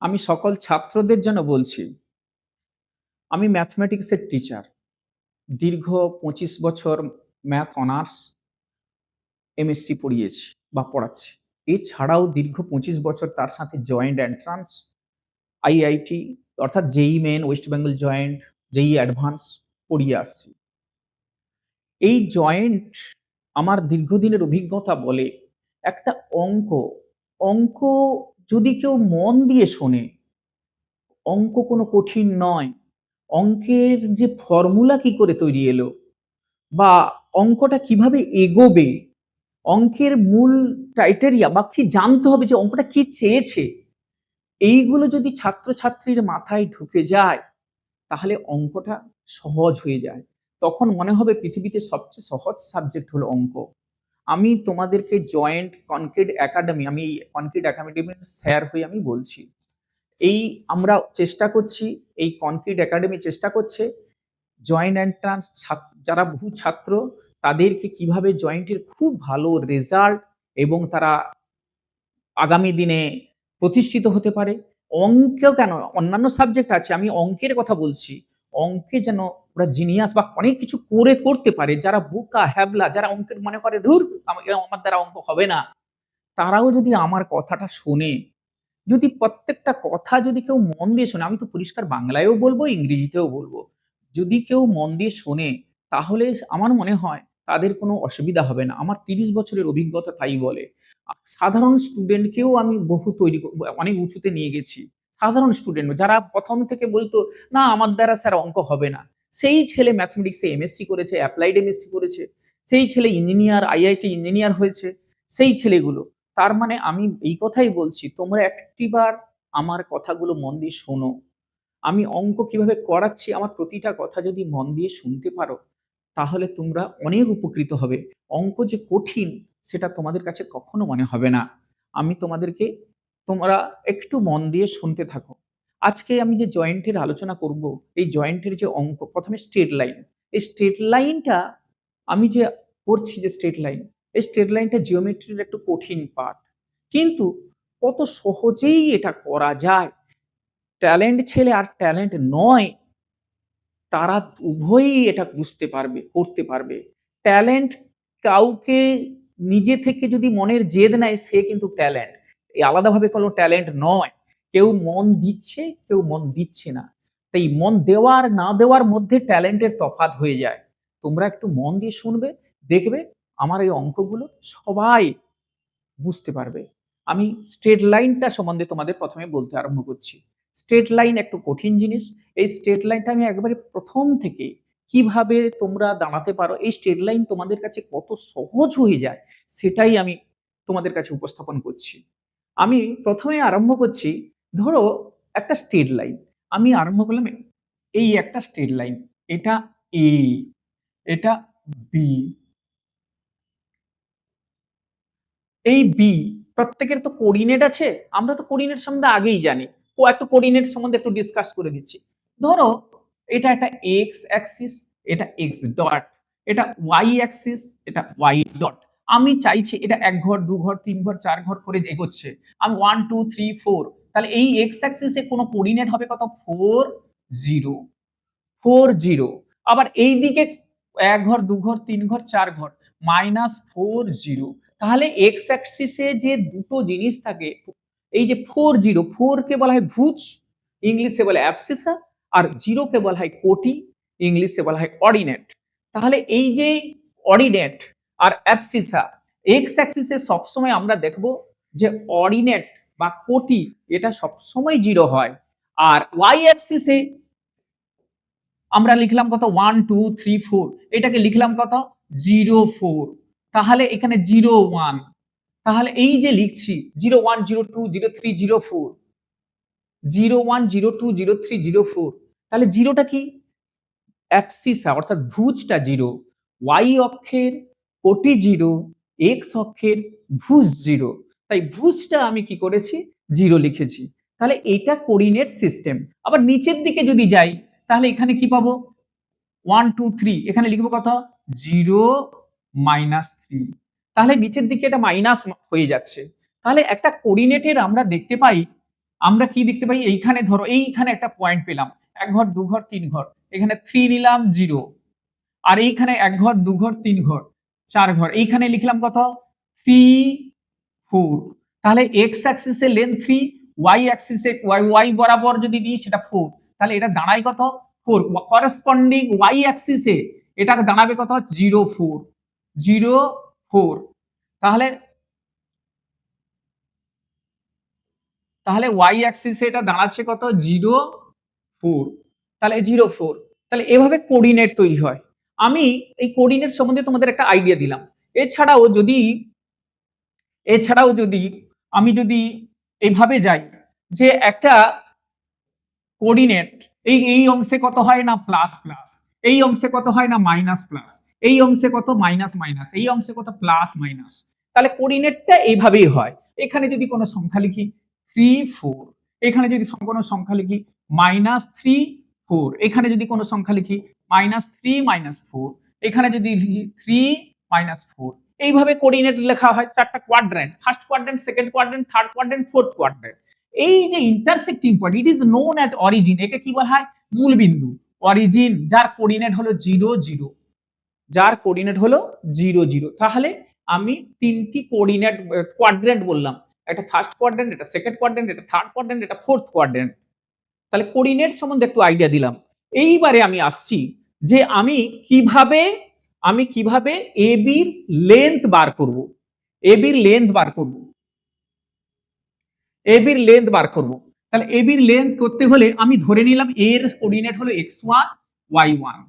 আমি সকল ছাত্রদের জন্য বলছি, আমি ম্যাথমেটিক্সের টিচার। দীর্ঘ ২৫ বছর ম্যাথ অনার্স, এমএসসি পড়িয়েছি বা পড়াচ্ছি। এছাড়াও দীর্ঘ ২৫ বছর তার সাথে জয়েন্ট এন্ট্রান্স, আইআইটি অর্থাৎ JEE main, West Bengal joint, JEE advance পড়িয়ে আসছি। এই জয়েন্ট আমার দীর্ঘদিনের অভিজ্ঞতা বলে একটা অঙ্ক, অঙ্ক যদি কেউ মন দিয়ে শোনে, অঙ্ক কোনো কঠিন নয়। অঙ্কের যে ফর্মুলা কি করে তৈরি এলো বা অঙ্কটা কিভাবে এগোবে, অঙ্কের মূল ক্রাইটেরিয়া বা কি জানতে হবে যে অঙ্কটা কি চেয়েছে, এইগুলো যদি ছাত্রছাত্রীর মাথায় ঢুকে যায়, তাহলে অঙ্কটা সহজ হয়ে যায়। তখন মনে হবে পৃথিবীতে সবচেয়ে সহজ সাবজেক্ট হলো অঙ্ক। আমি তোমাদেরকে জয়েন্ট কনক্রিট একাডেমি, আমি এই কনক্রিট একাডেমির স্যার হয়ে আমি বলছি। এই আমরা চেষ্টা করছি, এই কনক্রিট একাডেমি চেষ্টা করছে জয়েন্ট এন্ট্রান্স যারা বহু ছাত্র তাদেরকে কিভাবে জয়েন্টের খুব ভালো রেজাল্ট এবং তারা আগামী দিনে প্রতিষ্ঠিত হতে পারে। অঙ্কেও কেন, অন্যান্য সাবজেক্ট আছে, আমি অঙ্কের কথা বলছি। অঙ্কে যেন ওরা জিনিয়াস বা অনেক কিছু করতে পারে। যারা বোকা, হ্যাবলা, যারা অঙ্কের মনে করে ধুর আমার দ্বারা অঙ্ক হবে না, তারাও যদি আমার কথাটা শোনে, যদি প্রত্যেকটা কথা যদি কেউ মন দিয়ে শোনে, আমি তো পরিষ্কার বাংলায়ও বলবো, ইংরেজিতেও বলবো। যদি কেউ মন দিয়ে শোনে, তাহলে আমার মনে হয় তাদের কোনো অসুবিধা হবে না। আমার ৩০ বছরের অভিজ্ঞতা তাই বলে। সাধারণ স্টুডেন্টকেও আমি বহু অনেক উঁচুতে নিয়ে গেছি। সাধারণ স্টুডেন্ট যারা ১ম থেকে বলতো, "না আমার দ্বারা স্যার অঙ্ক হবে না।" সেই ছেলে ম্যাথমেটিক্সে এমএসসি করেছে, অ্যাপ্লাইড এমএসসি করেছে। সেই ছেলে ইঞ্জিনিয়ার, আইআইটি ইঞ্জিনিয়ার হয়েছে। সেই ছেলেগুলো। তার মানে আমি এই কথাই বলছি, তোমরা একটিবার আমার কথাগুলো মন দিয়ে শোনো। আমি অঙ্ক কিভাবে করাচ্ছি, আমার প্রতিটা কথা যদি মন দিয়ে শুনতে পারো, তাহলে তোমরা অনেক উপকৃত হবে। অঙ্ক যে কঠিন, সেটা তোমাদের কাছে কখনো মনে হবে না। আমি তোমাদেরকে, তোমরা একটু মন দিয়ে শুনতে থাকো। আজকে আমি যে জয়েন্টের আলোচনা করব, এই জয়েন্টের যে অঙ্ক, ১ম এ স্ট্রেট লাইন। এই স্ট্রেট লাইনটা আমি যে করছি, যে স্ট্রেট লাইন, এই স্ট্রেট লাইনটা জিওমেট্রির একটু কঠিন পার্ট। কিন্তু কত সহজেই এটা করা যায়। ট্যালেন্ট ছেলে আর ট্যালেন্ট নয়, তারা উভয়ই এটা বুঝতে পারবে, করতে পারবে। ট্যালেন্ট কাউকে নিজে থেকে যদি মনের জেদ নেয়, সে কিন্তু ট্যালেন্ট। এই আলাদাভাবে কোনো ট্যালেন্ট নয়। কেউ মন দিচ্ছে, কেউ মন দিচ্ছে না। তাই মন দেওয়া আর না দেওয়ার মধ্যে ট্যালেন্টের তফাৎ হয়ে যায়। তোমরা একটু মন দিয়ে শুনবে, দেখবে আমার এই অঙ্কগুলো সবাই বুঝতে পারবে। আমি স্ট্রেট লাইনটা সম্বন্ধে তোমাদের ১ম এ বলতে আরম্ভ করছি। স্ট্রেট লাইন একটু কঠিন জিনিস। এই স্ট্রেট লাইনটা আমি একেবারে ১ম থেকে কিভাবে তোমরা দাঁড়াতে পারো, এই স্ট্রেট লাইন তোমাদের কাছে কত সহজ হয়ে যায়, সেটাই আমি তোমাদের কাছে উপস্থাপন করছি। আমি ১ম এ আরম্ভ করছি, ধরো একটা স্ট্রেট লাইন। আমি আরম্ভ করলাম, এই একটা স্ট্রেট লাইন। এটা A, এটা B, এই বি, প্রত্যেকের তো কোঅর্ডিনেট আছে। আমরা তো কোঅর্ডিনেট সম্বন্ধে আগেই জানি। একটু কোঅর্ডিনেট সম্বন্ধে একটু ডিসকাস করে দিচ্ছি। ধরো এটা একটা এক্স অ্যাক্সিস, এটা এক্স ডট, এটা ওয়াই অ্যাক্সিস, এটা ওয়াই ডট। আমি চাইছি এটা ১ ঘর, ২ ঘর, ৩ ঘর, ৪ ঘর করে এগোচ্ছে। আমি ১, ২, ৩, ৪, তাহলে এই এক্স অ্যাক্সিস এ কোন কোঅর্ডিনেট হবে কত? 4, 0, 4, 0। আবার এইদিকে ১ ঘর, ২ ঘর, ৩ ঘর, ৪ ঘর, -4, 0। তাহলে এক্স অ্যাক্সিস এ যে দুটো জিনিস থাকে, এই যে 4, 0, 4 কে বলা হয় ভুজ, ইংলিশে বলে অ্যাবসিসা, আর 0 কে বলা হয় কোটি, ইংলিশে বলা হয় অর্ডিনেট। তাহলে এই যে অর্ডিনেট আর অ্যাবসিসা, এক্স অ্যাক্সিস এ সবসময় আমরা দেখব যে অর্ডিনেট বা কোটি এটা সবসময় 0 হয়। আর ওয়াই অ্যাক্সিস এ আমরা লিখলাম কত? 1, 2, 3, 4, এটাকে লিখলাম কত? 0, 4। তাহলে এখানে 0, 1। তাহলে এই যে লিখছি 0, 1, 0, 2, 0, 3, 0, 4, 0, 1, 0, 2, 0, 3, 0, 4, তাহলে 0 টা কি? অ্যাবসিসা অর্থাৎ ভুজটা 0, ওয়াই অক্ষের কোটি 0, এক্স অক্ষের ভুজ 0। তাই ভুজটা আমি কি করেছি? 0 লিখেছি। তাহলে এটা কোঅর্ডিনেট সিস্টেম। আবার নিচের দিকে যদি যাই, তাহলে এখানে কি পাবো? 1, 2, 3, এখানে লিখবো কত? 0, -3। তাহলে নিচের দিকে এটা মাইনাস হয়ে যাচ্ছে। তাহলে একটা কোঅর্ডিনেটের আমরা দেখতে পাই আমরা কি দেখতে পাই, এইখানে ধরো এইখানে একটা পয়েন্ট পেলাম, 1 ঘর 2 ঘর 3 ঘর, এখানে 3 নিলাম 0, আর এইখানে 1 ঘর 2 ঘর 3 ঘর 4 ঘর, এইখানে লিখলাম কত 3 4। তাহলে এক্স অ্যাক্সিসে লেন্থ 3, ওয়াই অ্যাক্সিসে ওয়াই বরাবর যদি দিই সেটা 4, তাহলে এটা দাঁড়ায় কত 4। করেসপন্ডিং ওয়াই অ্যাক্সিসে এটা দাঁড়াবে কত 0 4 0 4। তাহলে তাহলে ওয়াই অ্যাক্সিসে এটা দাঁড়াচ্ছে কত 0 4। তাহলে 0 4। তাহলে এভাবে কোঅর্ডিনেট তৈরি হয়। আমি এই কোঅর্ডিনেট সম্বন্ধে তোমাদের একটা আইডিয়া দিলাম। এছাড়াও যদি আমি যদি এইভাবে যাই যে একটা কোঅর্ডিনেট এই অংশে কত হয় না প্লাস প্লাস, এই অংশে কত হয় না মাইনাস প্লাস, এই অংশে কত মাইনাস মাইনাস, এই অংশে কত প্লাস মাইনাস, তাহলে কোঅর্ডিনেটটা এইভাবেই হয়। এখানে যদি কোনো সংখ্যা লিখি 3 4, এখানে যদি কোনো সংখ্যা লিখি -3 4, এখানে যদি কোনো সংখ্যা লিখি -3 -4, এখানে যদি লিখি 3 -4, এইভাবে কোঅর্ডিনেট লেখা হয়। চারটা quadrant, first quadrant, second quadrant, third quadrant, fourth quadrant. এই যে intersecting point, it is known as origin, একে কি বলা হয় মূল বিন্দু, অরিজিন, যার কোঅর্ডিনেট হলো 0 0, যার কোঅর্ডিনেট হলো 0 0। তাহলে আমি তিনটি কোঅর্ডিনেট কোয়াড্র্যান্ট বললাম, একটা ফার্স্ট কোয়াড্র্যান্ট, এটা সেকেন্ড কোয়াড্র্যান্ট, এটা থার্ড কোয়াড্র্যান্ট, এটা ফোর্থ কোয়াড্র্যান্ট। তাহলে কোঅর্ডিনেট সম্বন্ধে একটু আইডিয়া দিলাম। এইবারে আমি আসছি যে আমি কিভাবে এবি এর লেন্থ বার করব, এবি এর লেন্থ বার করব, এবি এর লেন্থ বার করব। তাহলে এবি এর লেন্থ করতে হলে আমি ধরে নিলাম এ এর কোঅর্ডিনেট হলো x1 y1,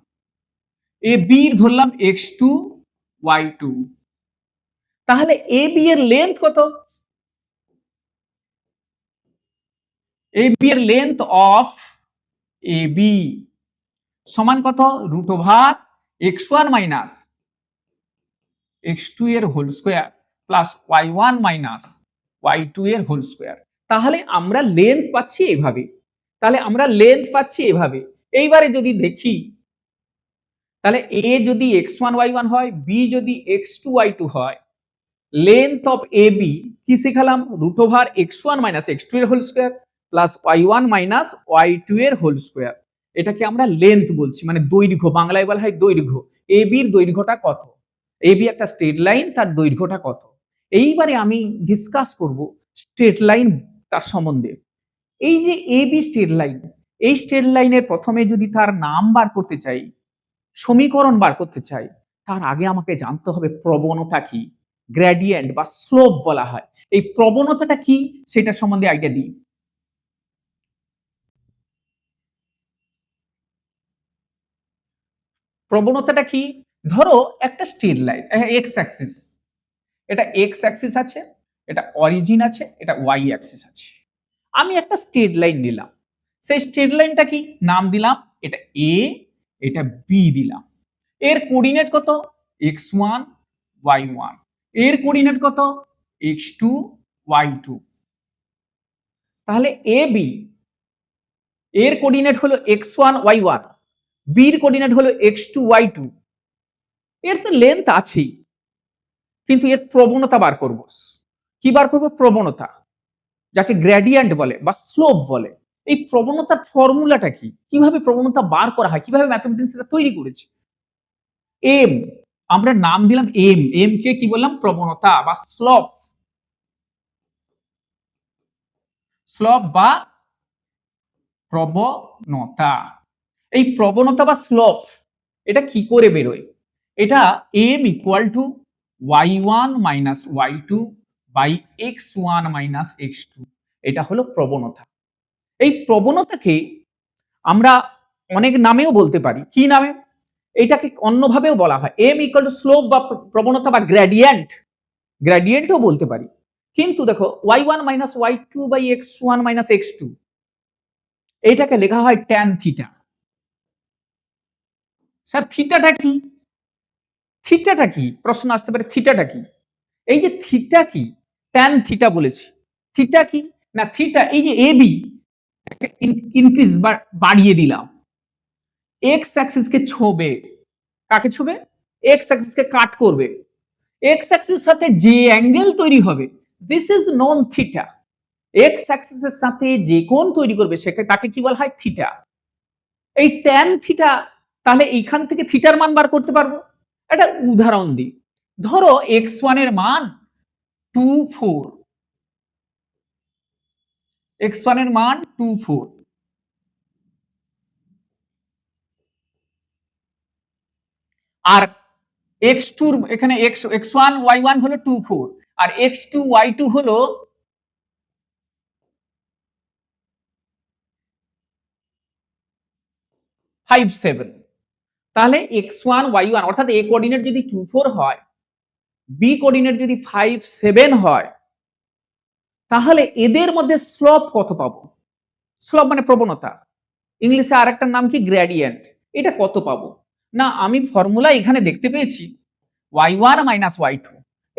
এ বি এর ধরলাম x2 y2। তাহলে এবি এর লেন্থ কত? এবি এর লেন্থ অফ এবি সমান কত √x1 মাইনাস x2 এর whole square plus y1 minus y2 এর হোল স্কয়ার। তাহলে আমরা লেন্থ পাচ্ছি এভাবে। এইবারে যদি দেখি, তাহলে a যদি x1 y1 হয়, b যদি x2 y2 হয়, লেন্থ অফ ab কি শিখালাম √x1 মাইনাস x2 এর whole square plus y1 minus y2 এর হোল স্কয়ার। এটাকে আমরা লেন্থ বলছি, মানে দৈর্ঘ্য, বাংলায় বলা হয় দৈর্ঘ্য। ab এর দৈর্ঘ্যটা কত, ab একটা স্ট্রেট লাইন, তার দৈর্ঘ্যটা কত। এইবারে আমি ডিসকাস করব স্ট্রেট লাইন তার সম্বন্ধে। এই যে ab স্ট্রেট লাইন, এই স্ট্রেট লাইনের প্রথমে যদি তার নাম বার করতে চাই, সমীকরণ বার করতে চাই, তার আগে আমাকে জানতে হবে প্রবণতা কি, গ্রেডিয়েন্ট বা স্লোপ বলা হয়। এই প্রবণতাটা কি সেটা সম্বন্ধে আইডিয়া দিই। প্রবণতাটা কি, ধরো একটা স্ট্রেট লাইন, এক্স অ্যাক্সিস, এটা এক্স অ্যাক্সিস আছে, এটা অরিজিন আছে, এটা ওয়াই অ্যাক্সিস আছে। আমি একটা স্ট্রেট লাইন নিলাম, সেই স্ট্রেট লাইনটা কি নাম দিলাম, এটা এ, এটা বি দিলাম। এর কোঅর্ডিনেট কত x1 y1, এর কোঅর্ডিনেট কত x2 y2। তাহলে এ বি এর কোঅর্ডিনেট হলো x1 y1, বি এর কোঅর্ডিনেট হলো x2 y2। এর তো লেন্থ আছেই, কিন্তু এর প্রবণতা বার করব। কি বার করব? প্রবণতা, যাকে গ্রেডিয়েন্ট বলে বা স্লোপ বলে। এই প্রবণতার ফর্মুলাটা কি, কিভাবে প্রবণতা বার করা হয়, কিভাবে ম্যাথমেটিক্স এটা তৈরি করেছে। এম, আমরা নাম দিলাম এম, এম কে কি বললাম প্রবণতা বা স্লোপ, স্লোপ বা প্রবণতা। এই প্রবণতা বা স্লোপ এটা কি করে বেরোয়, এটা m equal to y1 minus y2 by x1 minus x2, এটা হলো প্রবণতা। এই প্রবণতাকে আমরা অনেক নামেও বলতে পারি, কি নামে, এটাকে অন্যভাবেও বলা হয় m ইকুয়াল টু স্লোপ বা প্রবণতা বা গ্রেডিয়েন্ট, গ্রেডিয়েন্টও বলতে পারি। কিন্তু দেখো y1 minus y2 by x1 minus x2, এইটাকে লেখা হয় ট্যান থিটা। স্যার থিটাটা কি, থিটাটা কি প্রশ্ন আসতে পারে, থিটাটা কি। এই যে থিটা কি, ট্যান থিটা বলেছি, থিটা কি না, থিটা এই যে এ বি ইনক্রিজ বাড়িয়ে দিলাম, এক্স অ্যাক্সিসকে ছোবে, কাকে ছোবে, এক্স অ্যাক্সিসকে কাট করবে, এক্স অ্যাক্সিস সাথে যে অ্যাঙ্গেল তৈরি হবে, this is known theta. X অ্যাক্সিসের সাথে যে কোণ তৈরি করবে তাকে কি বলা হয় থিটা। এই ট্যান থিটা, তাহলে এইখান থেকে থিটার মান বার করতে পারবো। একটা উদাহরণ দিই, ধরো x1 এর মান 24, x1 এর মান 24, আর x2 এখানে x1 y1 হলো 24 আর x2 y2 হলো 57। তাহলে x1 y1 অর্থাৎ a কোঅর্ডিনেট যদি 24 হয়, b কোঅর্ডিনেট যদি 57 হয়, তাহলে এদের মধ্যে স্লোপ কত পাবো? স্লোপ মানে প্রবণতা, ইংলিশে আরেকটার নাম কি গ্রেডিয়েন্ট। এটা কত পাবো? না আমি ফর্মুলা এখানে দেখতে পেয়েছি y1 মাইনাস y2,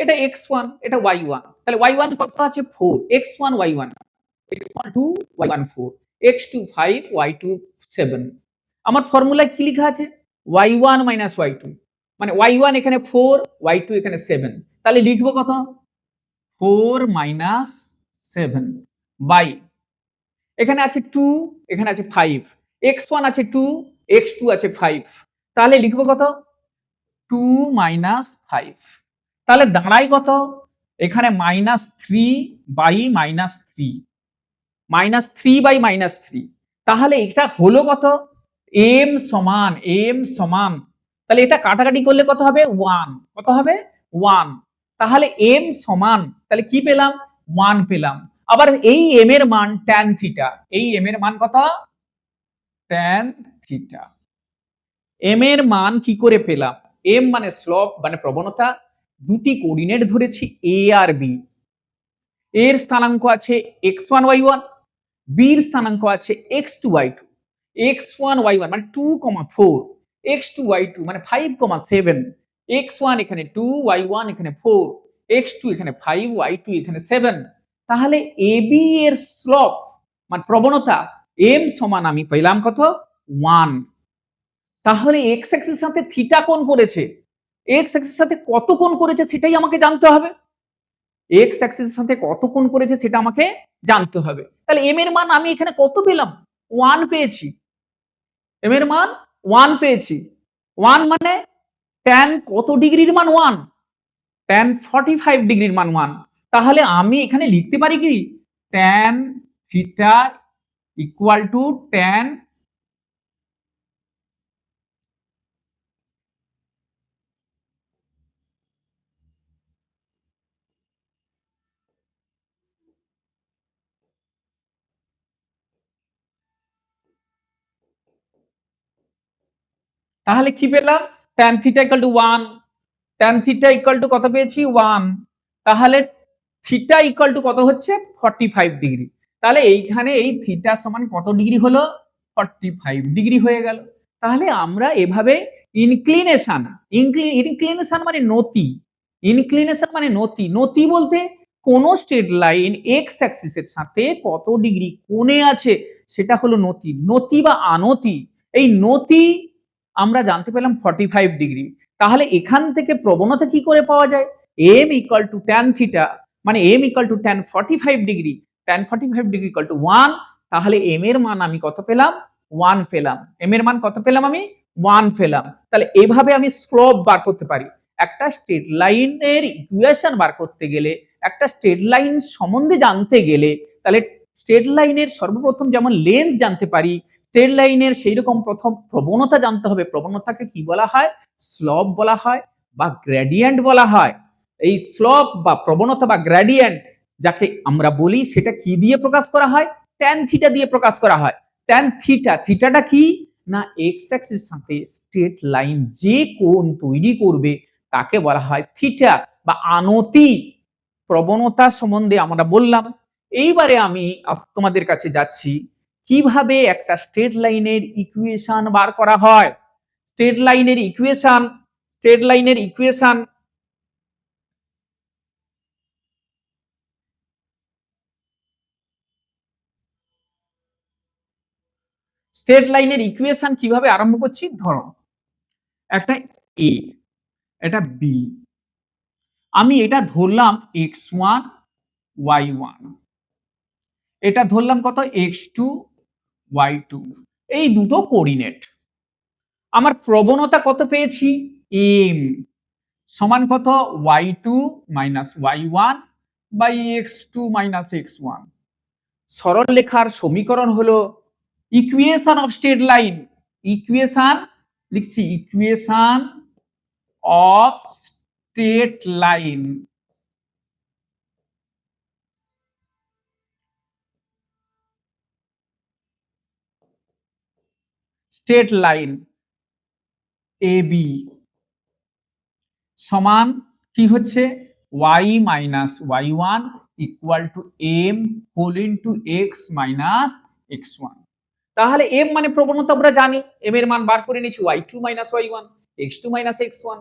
এটা x1 এটা y1, তাহলে y1 কত আছে 4, x1 y1, x1 2 y1 4, x2 5 y2 7। আমার ফর্মুলায় কি লেখা আছে y1 মাইনাস y2, মানে y1 এখানে 4 y2 এখানে 7, তাহলে লিখবো কত 4 মাইনাস 7 বাই, এখানে আছে 2 এখানে আছে 5, x1 আছে 2 x2 আছে 5, তাহলে লিখবো কত 2 মাইনাস 5, তাহলে দাঁড়ায় কত এখানে minus 3 by minus 3, minus 3 by minus 3, তাহলে এটা হলো কত m সমান, তাহলে এটা কাটাকাটি করলে কত হবে 1, কত হবে 1, তাহলে m সমান, তাহলে কি পেলাম 1 পেলাম। আবার এই m এর মান tan থিটা, এই m এর মান কত tan থিটা। m এর মান কি করে পেলাম? m মানে স্লোপ মানে প্রবণতা, দুটি কোঅর্ডিনেট ধরেছি a আর b, এর স্থানাঙ্ক আছে x1 y1, b এর স্থানাঙ্ক আছে x2 y2, x1 y1 মানে 2,4, x2 y2 মানে 5,7, x1 এখানে 2 y1 এখানে 4, x2 এখানে 5 y2 এখানে 7, তাহলে ab এর স্লোপ মানে প্রবণতা m সমান আমি পেলাম কত 1। তাহলে x অ্যাক্সিসের সাথে থিটা কোণ করেছে, x অ্যাক্সিসের সাথে কত কোণ করেছে সেটাই আমাকে জানতে হবে। x অ্যাক্সিসের সাথে কত কোণ করেছে সেটা আমাকে জানতে হবে। তাহলে m এর মান আমি এখানে কত পেলাম 1 পেয়েছি, m এর মান 1 পেয়েছি। 1 মানে tan কত ডিগ্রির মান 1, tan 45 ডিগ্রির মান 1, তাহলে আমি এখানে লিখতে পারি কি tan theta equal two tan, তাহলে কি পেলাম tan theta equal two 1, tan theta equal to কত পেয়েছি 1, তাহলে থিটা ইকুয়াল টু কত হচ্ছে 45 ডিগ্রি, তাহলে এইখানে এই থিটা সমান কত ডিগ্রি হলো 45 ডিগ্রি হয়ে গেল। তাহলে আমরা এভাবে ইনক্লিনেশন, ইনক্লিনেশন মানে নতি, ইনক্লিনেশন মানে নতি, নতি বলতে কোন স্ট্রেট লাইন এক্স অ্যাক্সিসের সাথে কত ডিগ্রি কোণে আছে সেটা হলো নতি, নতি বা আনতি। এই নতি আমরা জানতে পেলাম 45 ডিগ্রি, তাহলে এখান থেকে প্রবণতা কি করে পাওয়া যায় m equal two tan theta, মানে m equal two tan 45 degree, tan 45 degree equal to 1, তাহলে m এর মান আমি কত পেলাম 1 পেলাম, m এর মান কত পেলাম আমি 1 পেলাম। তাহলে এইভাবে আমি স্লোপ বার করতে পারি। একটা স্ট্রেট লাইনের ইকুয়েশন বার করতে গেলে, একটা স্ট্রেট লাইন সম্বন্ধে জানতে গেলে, তাহলে স্ট্রেট লাইনের সর্বপ্রথম যেমন লেন্থ জানতে পারি, স্ট্রেট লাইনের সেই রকম প্রথম প্রবণতা জানতে হবে, প্রবণতাকে কি বলা হয় স্লোপ বলা হয় বা গ্রেডিয়েন্ট বলা হয়। এই স্লোপ বা প্রবণতা বা গ্রেডিয়েন্ট যাকে আমরা বলি সেটা কি দিয়ে প্রকাশ করা হয় tan থিটা দিয়ে প্রকাশ করা হয়। tan থিটা, থিটাটা কি না এক্স অ্যাক্সিস সাথে স্ট্রেট লাইন যে কোণ তৈরি করবে তাকে বলা হয় থিটা বা আনতি। প্রবণতা সম্বন্ধে আমরা বললাম। এইবারে আমি তোমাদের কাছে যাচ্ছি কিভাবে একটা স্ট্রেট লাইনের ইকুয়েশন বার করা হয়। স্ট্রেট লাইনের ইকুয়েশন, স্ট্রেট লাইনের ইকুয়েশন, স্ট্রেট লাইনের ইকুয়েশন কিভাবে আরম্ভ করছি, ধরো একটা এ, এটা বি, আমি এটা ধরলাম x1 y1, এটা ধরলাম কত x2 y2, এই দুটো কোঅর্ডিনেট। আমার প্রবণতা কত পেয়েছি m সমান কত y2 minus y1 by x2 minus x1। সরলরেখার সমীকরণ হলো equation of straight line. Equation লিখছি, equation of straight line. Straight line A B সমান কি হচ্ছে y minus y1 equal to m whole into x minus x1। তাহলে m মানে প্রবণতা আমরা জানি, m এর মান বার করে নিয়েছি y2 minus y1 x2 minus x1।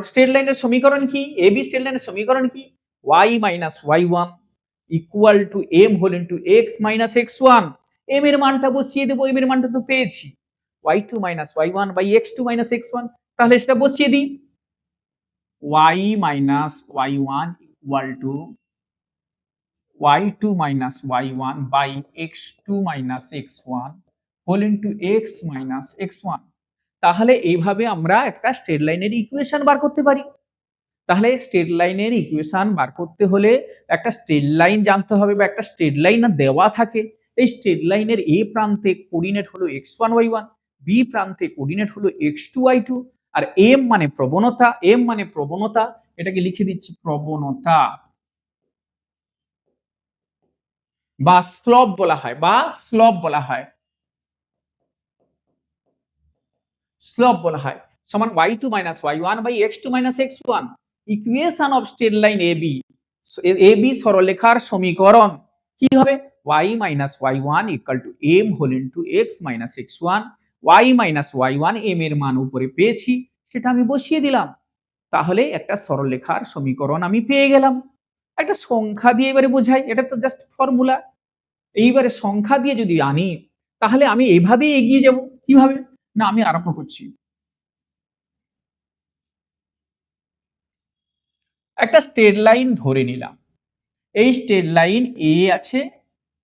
Straight লাইনের সমীকরণ কি, এ বি স্ট্রেট লাইনের সমীকরণ কি, y minus y1 equal to m whole into x minus x1। m এর মানটা বসিয়ে দেবো, m এর মানটা তো পেয়েছি y2 minus y1 by x2 minus x1। তাহলে সেটা বসিয়ে দিই, y minus y1 equal to y2 minus y1 by x2 minus x1 whole into x minus x1। তাহলে এইভাবে আমরা একটা স্ট্রেট লাইনের ইকুয়েশন বার করতে পারি। তাহলে স্ট্রেট লাইনের ইকুয়েশন বার করতে হলে একটা স্ট্রেট লাইন জানতে হবে বা একটা স্ট্রেট লাইন দেওয়া থাকে। এই স্ট্রেট লাইনের এ প্রান্তে কোঅর্ডিনেট হলো x1 y1, বি প্রান্তে কোঅর্ডিনেট হলো x2 y2, আর m মানে প্রবণতা, m মানে প্রবণতা, এটাকে লিখে দিচ্ছি প্রবণতা বা স্লপ বলা হয়, বা স্লপ বলা হয়, স্লপ বলা হয় সমান y2 minus y1 by x2 minus x1। Equation of straight line AB, AB সরলরেখার সমীকরণ কি হবে y minus y1 equal to m whole into x minus x1। y minus y1 m এর মান উপরে পেয়েছি, সেটা আমি বসিয়ে দিলাম। তাহলে একটা সরলরেখার সমীকরণ আমি পেয়ে গেলাম। একটা সংখ্যা দিয়ে এবারে বোঝাই, এটা তো জাস্ট ফর্মুলা। এইবারে সংখ্যা দিয়ে যদি আনি তাহলে আমি এভাবেই এগিয়ে যাব। কিভাবে না, আমি আরম্ভ করছি। একটা স্ট্রেট লাইন ধরে নিলাম, এই স্ট্রেট লাইন এ আছে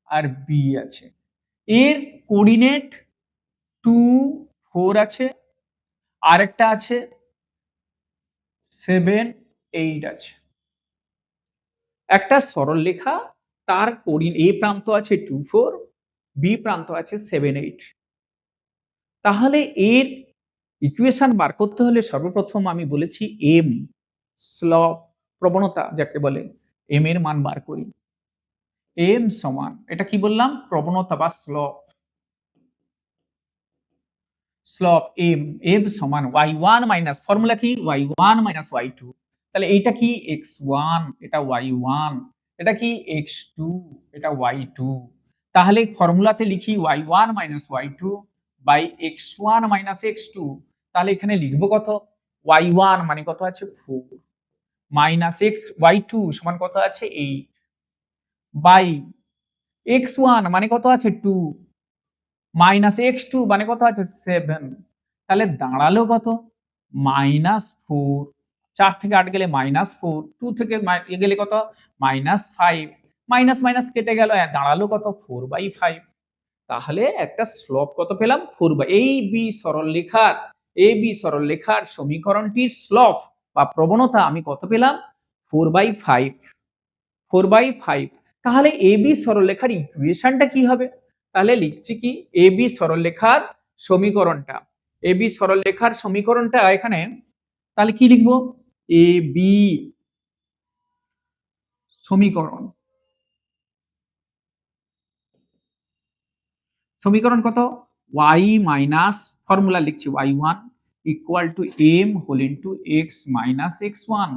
আর বি আছে, এর কোঅর্ডিনেট 2 4 আছে, আরেকটা আছে 7 8 আছে। একটা সরলরেখা, তার কোঅর্ডিনেট এ প্রান্ত আছে 2 4, বি প্রান্ত আছে 7 8। তাহলে এর ইকুয়েশন বার করতে হলে সর্বপ্রথম আমি বলেছি এম স্লপ প্রবণতা যাকে বলে, এম এর মান বার করি। এম সমান এটা কি বললাম প্রবণতা বা স্লপ, স্লপ এম, এম সমান y1 মাইনাস ফর্মুলা কি y1 মাইনাস y2। তাহলে এইটা কি x1, এটা y1, এটা কি x2, এটা y2। তাহলে ফর্মুলাতে লিখি y1 minus y2 by x1 minus x2। তাহলে এখানে লিখবো কত y1 মানে কত আছে 4 মাইনাস y2 সমান কত আছে 8 বাই x1 মানে কত আছে 2 মাইনাস x2 মানে কত আছে 7। তাহলে দাঁড়ালো কত -4, 4 থেকে 8 গেলে -4, 2 থেকে গেলে কত -5, মাইনাস মাইনাস কেটে গেল, দাঁড়ালো কত 4/5। তাহলে একটা স্লোপ কত পেলাম 4 এই বি সরলরেখার, এ বি সরলরেখার সমীকরণটির স্লোপ বা প্রবণতা আমি কত পেলাম 4/5, 4/5। তাহলে এ বি সরলরেখার ইকুয়েশনটা কি হবে, তাহলে লিখছি কি এ বি সরলরেখার সমীকরণটা, এ বি সরলরেখার সমীকরণটা এখানে তাহলে কি লিখবো এ বি সমীকরণ, সমীকরণ কত y মাইনাস ফর্মুলা লিখছি y1 equal to m whole into x minus x1।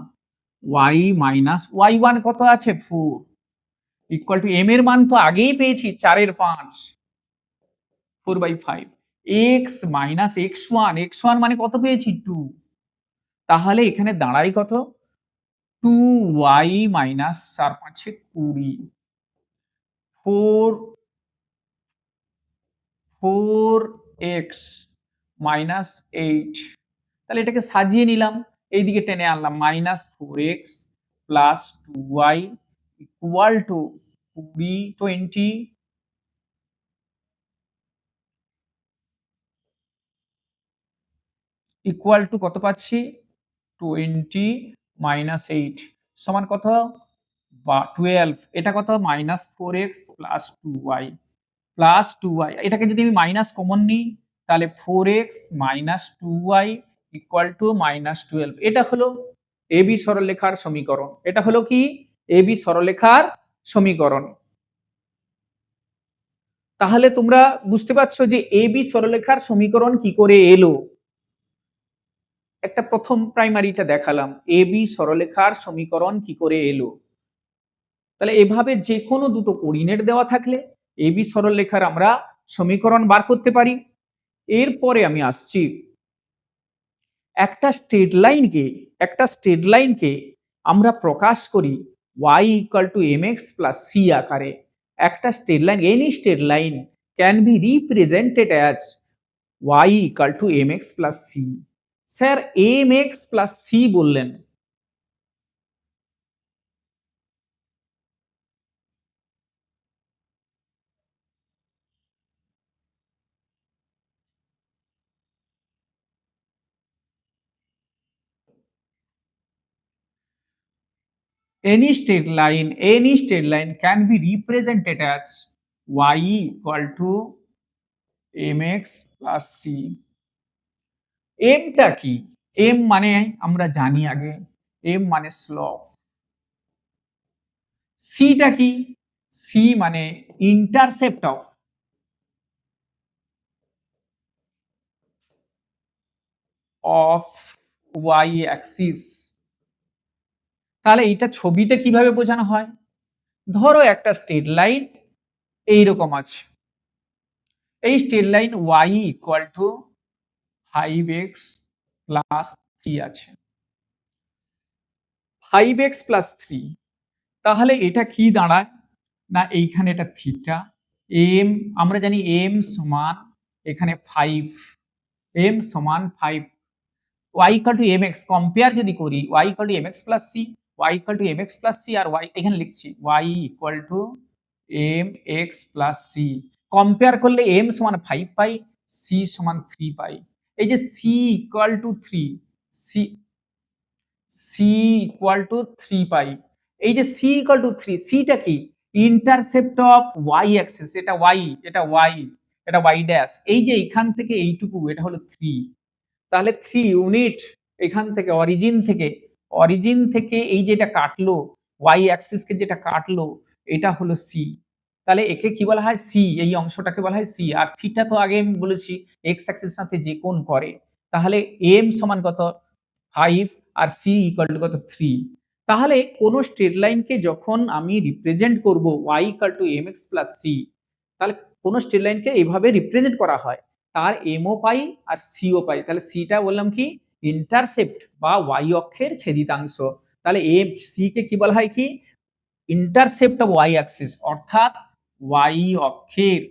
y minus y1 কত আছে 4 ইকুয়াল টু m এর মান তো আগেই পেয়েছি 4 এর 5, 4/5 x মাইনাস x1, x1 মানে কত পেয়েছি 2। তাহলে এখানে দাঁড়াই কত 2y মাইনাস 4 5 20, 4x মাইনাস 8। তাহলে এটাকে সাজিয়ে নিলাম, এইদিকে টেনে আনলাম -4x plus 2y equal to 20 equal to কত পাচ্ছি 20 মাইনাস 8 সমান কত বা 12 এটা কত -4x plus 2y plus 2y এটাকে যদি আমি মাইনাস কমন নিই তাহলে 4x minus 2y equal to -12 এটা হলো এবি সরলরেখার সমীকরণ। এটা হলো কি এবি সরলরেখার সমীকরণ। তাহলে তোমরা বুঝতে পারছো যে এবি সরলরেখার সমীকরণ কি করে এলো। একটা প্রথম প্রাইমারিটা দেখালাম এবি সরলরেখার সমীকরণ কি করে এলো। তাহলে এভাবে যে কোনো দুটো কোঅর্ডিনেট দেওয়া থাকলে এবি সরলরেখার আমরা সমীকরণ বার করতে পারি। এরপরে আমি আসছি একটা স্ট্রেট লাইনকে আমরা প্রকাশ করি y equal to mx plus c আকারে। একটা straight line any straight line can be represented as y equal to mx plus c। Sir mx plus c বললেন, any straight line can be represented as y equal to mx plus c। m টা কি? m মানে আমরা জানি আগে m মানে slope. c টা কি? c মানে ইন্টারসেপ্ট অফ y অ্যাক্সিস। তাহলে এটা ছবিতে কিভাবে বোঝানো হয়? ধরো একটা স্ট্রেট লাইন এইরকম আছে, এই straight line y equal two 5x plus 3 আছে, 5x প্লাস 3। তাহলে এটা কি দাঁড়ায় না এইখানে এটা থিটা, এম আমরা জানি এম সমান এখানে 5, এম সমান 5, y equal to mx compare যদি করি y equal to mx plus c, y equal to mx plus c আর y এখানে লিখছি y equal to mx plus c। Compare করলে m সমান 5 পাই, c সমান 3 পাই। এই যে c equal to 3, c equal to 3 পাই। এই যে c ইকুয়াল টু 3, c টা কি? Intercept of y Axis. এটা y, এটা y, এটা y ড্যাশ। এই যে এখান থেকে এইটুকু এটা হলো 3। তাহলে 3 ইউনিট এখান থেকে অরিজিন থেকে এই যেটা কাটলো y অ্যাক্সিস কে যেটা কাটলো এটা হলো c। তাহলে একে কি বলা হয় c, এই অংশটাকে বলা হয় c। আর থিটা তো আগে আমি বলেছি x অ্যাক্সিস সাথে যে কোণ করে। তাহলে m সমান কত 5 আর c ইকুয়াল টু কত 3। তাহলে কোন স্ট্রেট লাইনকে যখন আমি রিপ্রেজেন্ট করব y equal to mx plus c, তাহলে কোন স্ট্রেট লাইনকে এইভাবে রিপ্রেজেন্ট করা হয় তার m ও পাই আর c ও পাই। তাহলে c টা বললাম কি ইন্টারসেপ্ট বা y অক্ষের ছেদিতাংশ। তাহলে c কে কি বলা হয় কি ইন্টারসেপ্ট অফ y অ্যাক্সিস, অর্থাৎ y অক্ষের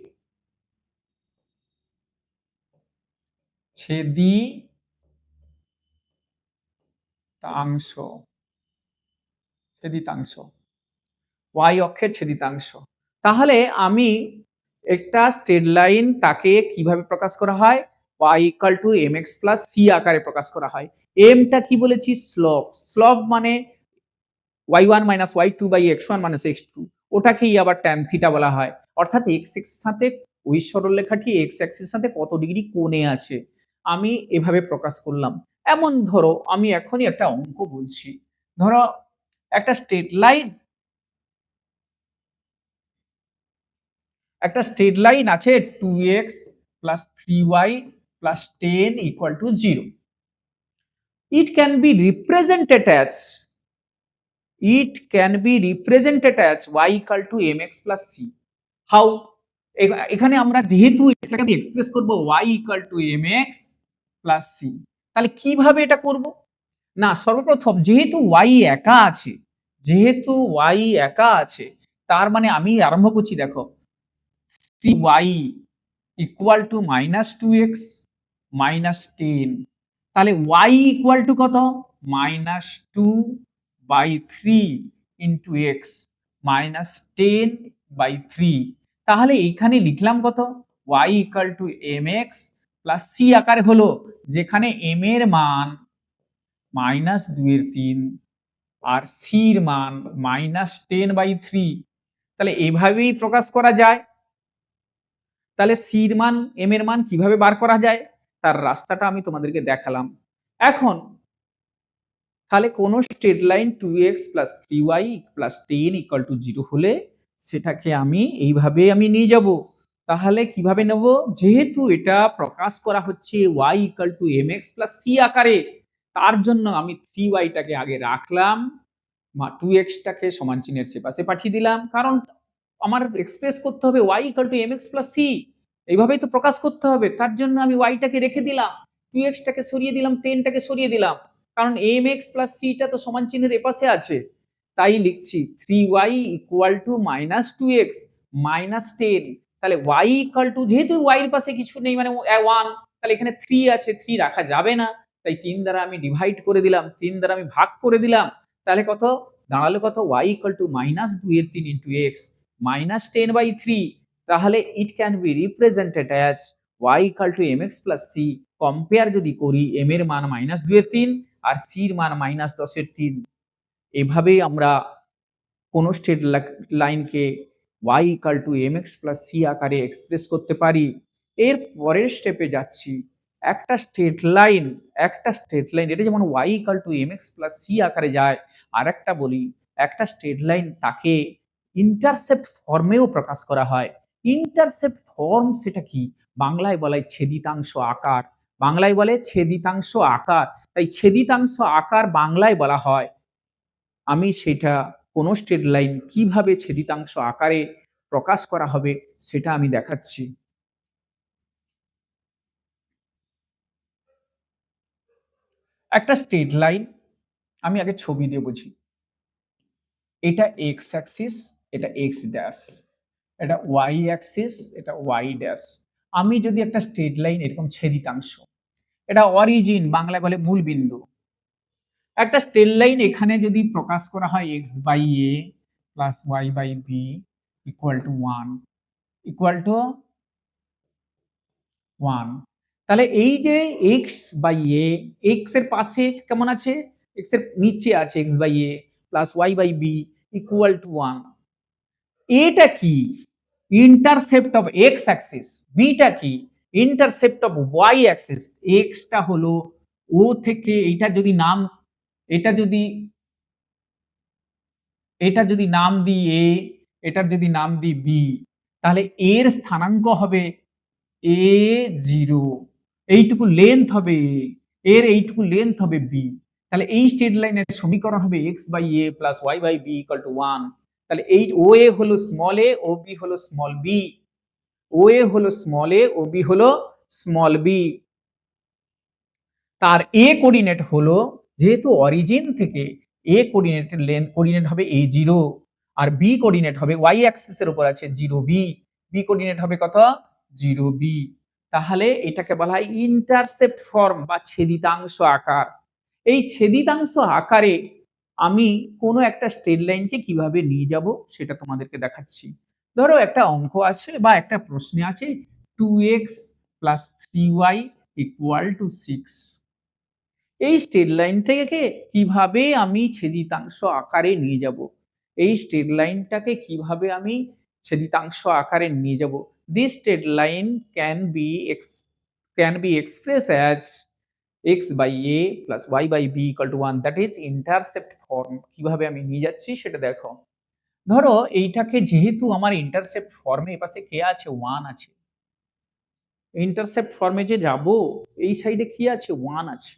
ছেদিতাংশ, y অক্ষের ছেদিতাংশ। তাহলে আমি একটা স্ট্রেট লাইন তাকে কিভাবে প্রকাশ করা হয় y equal to mx plus c আকারে প্রকাশ করা হয়। m টা কি বলেছি স্লোপ, স্লোপ মানে y1 minus y2 by x1 minus x2, ওটাকেই আবার ট্যান থিটা বলা হয়। অর্থাৎ x এর সাথে ওই সরলরেখাটি x অ্যাক্সিসের সাথে কত ডিগ্রি কোণে আছে আমি এভাবে প্রকাশ করলাম। এমন ধরো আমি এখনই একটা অঙ্ক বলছি, ধরো একটা স্ট্রেট লাইন আছে 2x plus 3y plus 10 equal to 0। It can be represented as y equal to mx plus c. How? এখানে আমরা যেহেতু এটাকে আমি এক্সপ্রেস করব y equal to mx plus c, তাহলে কিভাবে এটা করব? না সর্বপ্রথম যেহেতু y একা আছে তার মানে আমি আরম্ভ করছি দেখো 3y equal to minus 2x minus 10। তাহলে y ইকুয়াল টু কত minus 2 by 3 into x minus 10 by 3। তাহলে এইখানে লিখলাম কত, y equal to mx plus c আকারে হলো, যেখানে m এর মান -2/3 আর c এর মান -10/3। তাহলে এভাবেই প্রকাশ করা যায়। তাহলে c এর মান m এর মান কিভাবে বার করা যায় তার রাস্তাটা আমি তোমাদেরকে দেখালাম। এখন তাহলে কোন স্ট্রেট লাইন 2x + 3y + 10 = 0 হলে সেটাকে আমি এইভাবে নিয়ে যাব। তাহলে কিভাবে নেব? যেহেতু এটা প্রকাশ করা হচ্ছে y = mx + c আকারে, তার জন্য আমি 3y টাকে আগে রাখলাম, 2x টাকে সমান চিহ্নের সেপাশে পাঠিয়ে দিলাম। কারণ আমার এক্সপ্রেস করতে হবে y = mx + c, এইভাবেই তো প্রকাশ করতে হবে। তার জন্য আমি y টাকে রেখে দিলাম, 2x টাকে সরিয়ে দিলাম, 10 টাকে সরিয়ে দিলাম। কারণ mx + c টা তো সমান চিহ্নের এপাশে আছে। তাই লিখছি 3y = -2x -10। তাহলে y যেহেতু y এর পাশে কিছু নেই মানে 1, তাহলে এখানে 3 আছে, 3 রাখা যাবে না। তাই 3 দ্বারা আমি ডিভাইড করে দিলাম, 3 দ্বারা আমি ভাগ করে দিলাম। তাহলে কত দাঁড়ালো? কত y = -2/3 x -10/3। তাহলে it can be represented as y = mx + c। Compare যদি করি, m এর মান -2/3 আর c এর মান -10/3। এভাবেই আমরা কোন স্ট্রেট লাইনকে y = mx + c আকারে এক্সপ্রেস করতে পারি। এর পরের স্টেপে যাচ্ছি। একটা স্ট্রেট লাইন এটা যেমন y = mx + c আকারে যায়, আরেকটা বলি, একটা স্ট্রেট লাইন তাকে ইন্টারসেপ্ট ফর্মেও প্রকাশ করা হয়। ইন্টারসেপ্ট ফর্ম সেটা কি? বাংলায় বলা হয় ছেদিতাংশ আকার। বাংলায় বলে ছেদিতাংশ আকার। তাই ছেদিতাংশ আকার বাংলায় বলা হয়। আমি সেটা কোন স্ট্রেট লাইন কিভাবে ছেদিতাংশ আকারে প্রকাশ করা হবে সেটা আমি দেখাচ্ছি। একটা স্ট্রেট লাইন আমি আগে ছবি দিয়ে বুঝি। এটা x অ্যাক্সিস, এটা x ড্যাশ, এটা y অ্যাক্সিস, এটা y ড্যাশ। আমি যদি একটা স্ট্রেট লাইন এরকম ছেদিতাংশ, এটা অরিজিন বাংলায় বলে মূল বিন্দু। একটা স্ট্রেট লাইন এখানে যদি প্রকাশ করা হয় x/a plus y/b equal to 1 equal two 1। তাহলে এই যে x/a, x এর পাশে কেমন আছে? x এর নিচে আছে x/a plus y/b equal to 1। এটা কি? Intercept of x Axis. b টা কি? Intercept of y Axis. x টা হলো o থেকে, এটা যদি নাম দিই a, এটার যদি নাম দিই b, তাহলে এর স্থানাঙ্ক হবে a0, এইটুকু লেন্থ হবে a, এর এইটুকু লেন্থ হবে b। তাহলে এই স্ট্রেট লাইনের সমীকরণ হবে x/a plus y/b equal to 1। তাহলে এই OA হলো স্মল a, OB হলো স্মল b। OA হলো স্মল a, OB হলো স্মল b। তার a কোঅর্ডিনেট হলো, যেহেতু অরিজিন থেকে a কোঅর্ডিনেটের কোঅর্ডিনেট হবে a0 আর b কোঅর্ডিনেট হবে y অ্যাক্সিসের উপর আছে 0b, b কোঅর্ডিনেট হবে কত? 0b। তাহলে এটাকে বলা হয় ইন্টারসেপ্ট ফর্ম বা ছেদিতাংশ আকার। এই ছেদিতাংশ আকারে আমি কোনো একটা স্ট্রেট লাইনকে কিভাবে নিয়ে যাব সেটা তোমাদেরকে দেখাচ্ছি। ধরো একটা অঙ্ক আছে বা একটা প্রশ্নে আছে 2x + 3y = 6। এই স্ট্রেট লাইনটাকে কিভাবে আমি ছেদিতাংশ আকারে নিয়ে যাব? এই স্ট্রেট লাইনটাকে কিভাবে আমি ছেদিতাংশ আকারে নিয়ে যাব? This straight line can be express as x/a plus y/b equal to 1, that is intercept form. কিভাবে আমি নিয়ে যাচ্ছি সেটা দেখো। ধরো এইটাকে যেহেতু আমার ইন্টারসেপ্ট ফর্মে এপাশে কে আছে? 1 আছে। ইন্টারসেপ্ট ফর্মে যে যাব, এই সাইডে কি আছে? 1 আছে।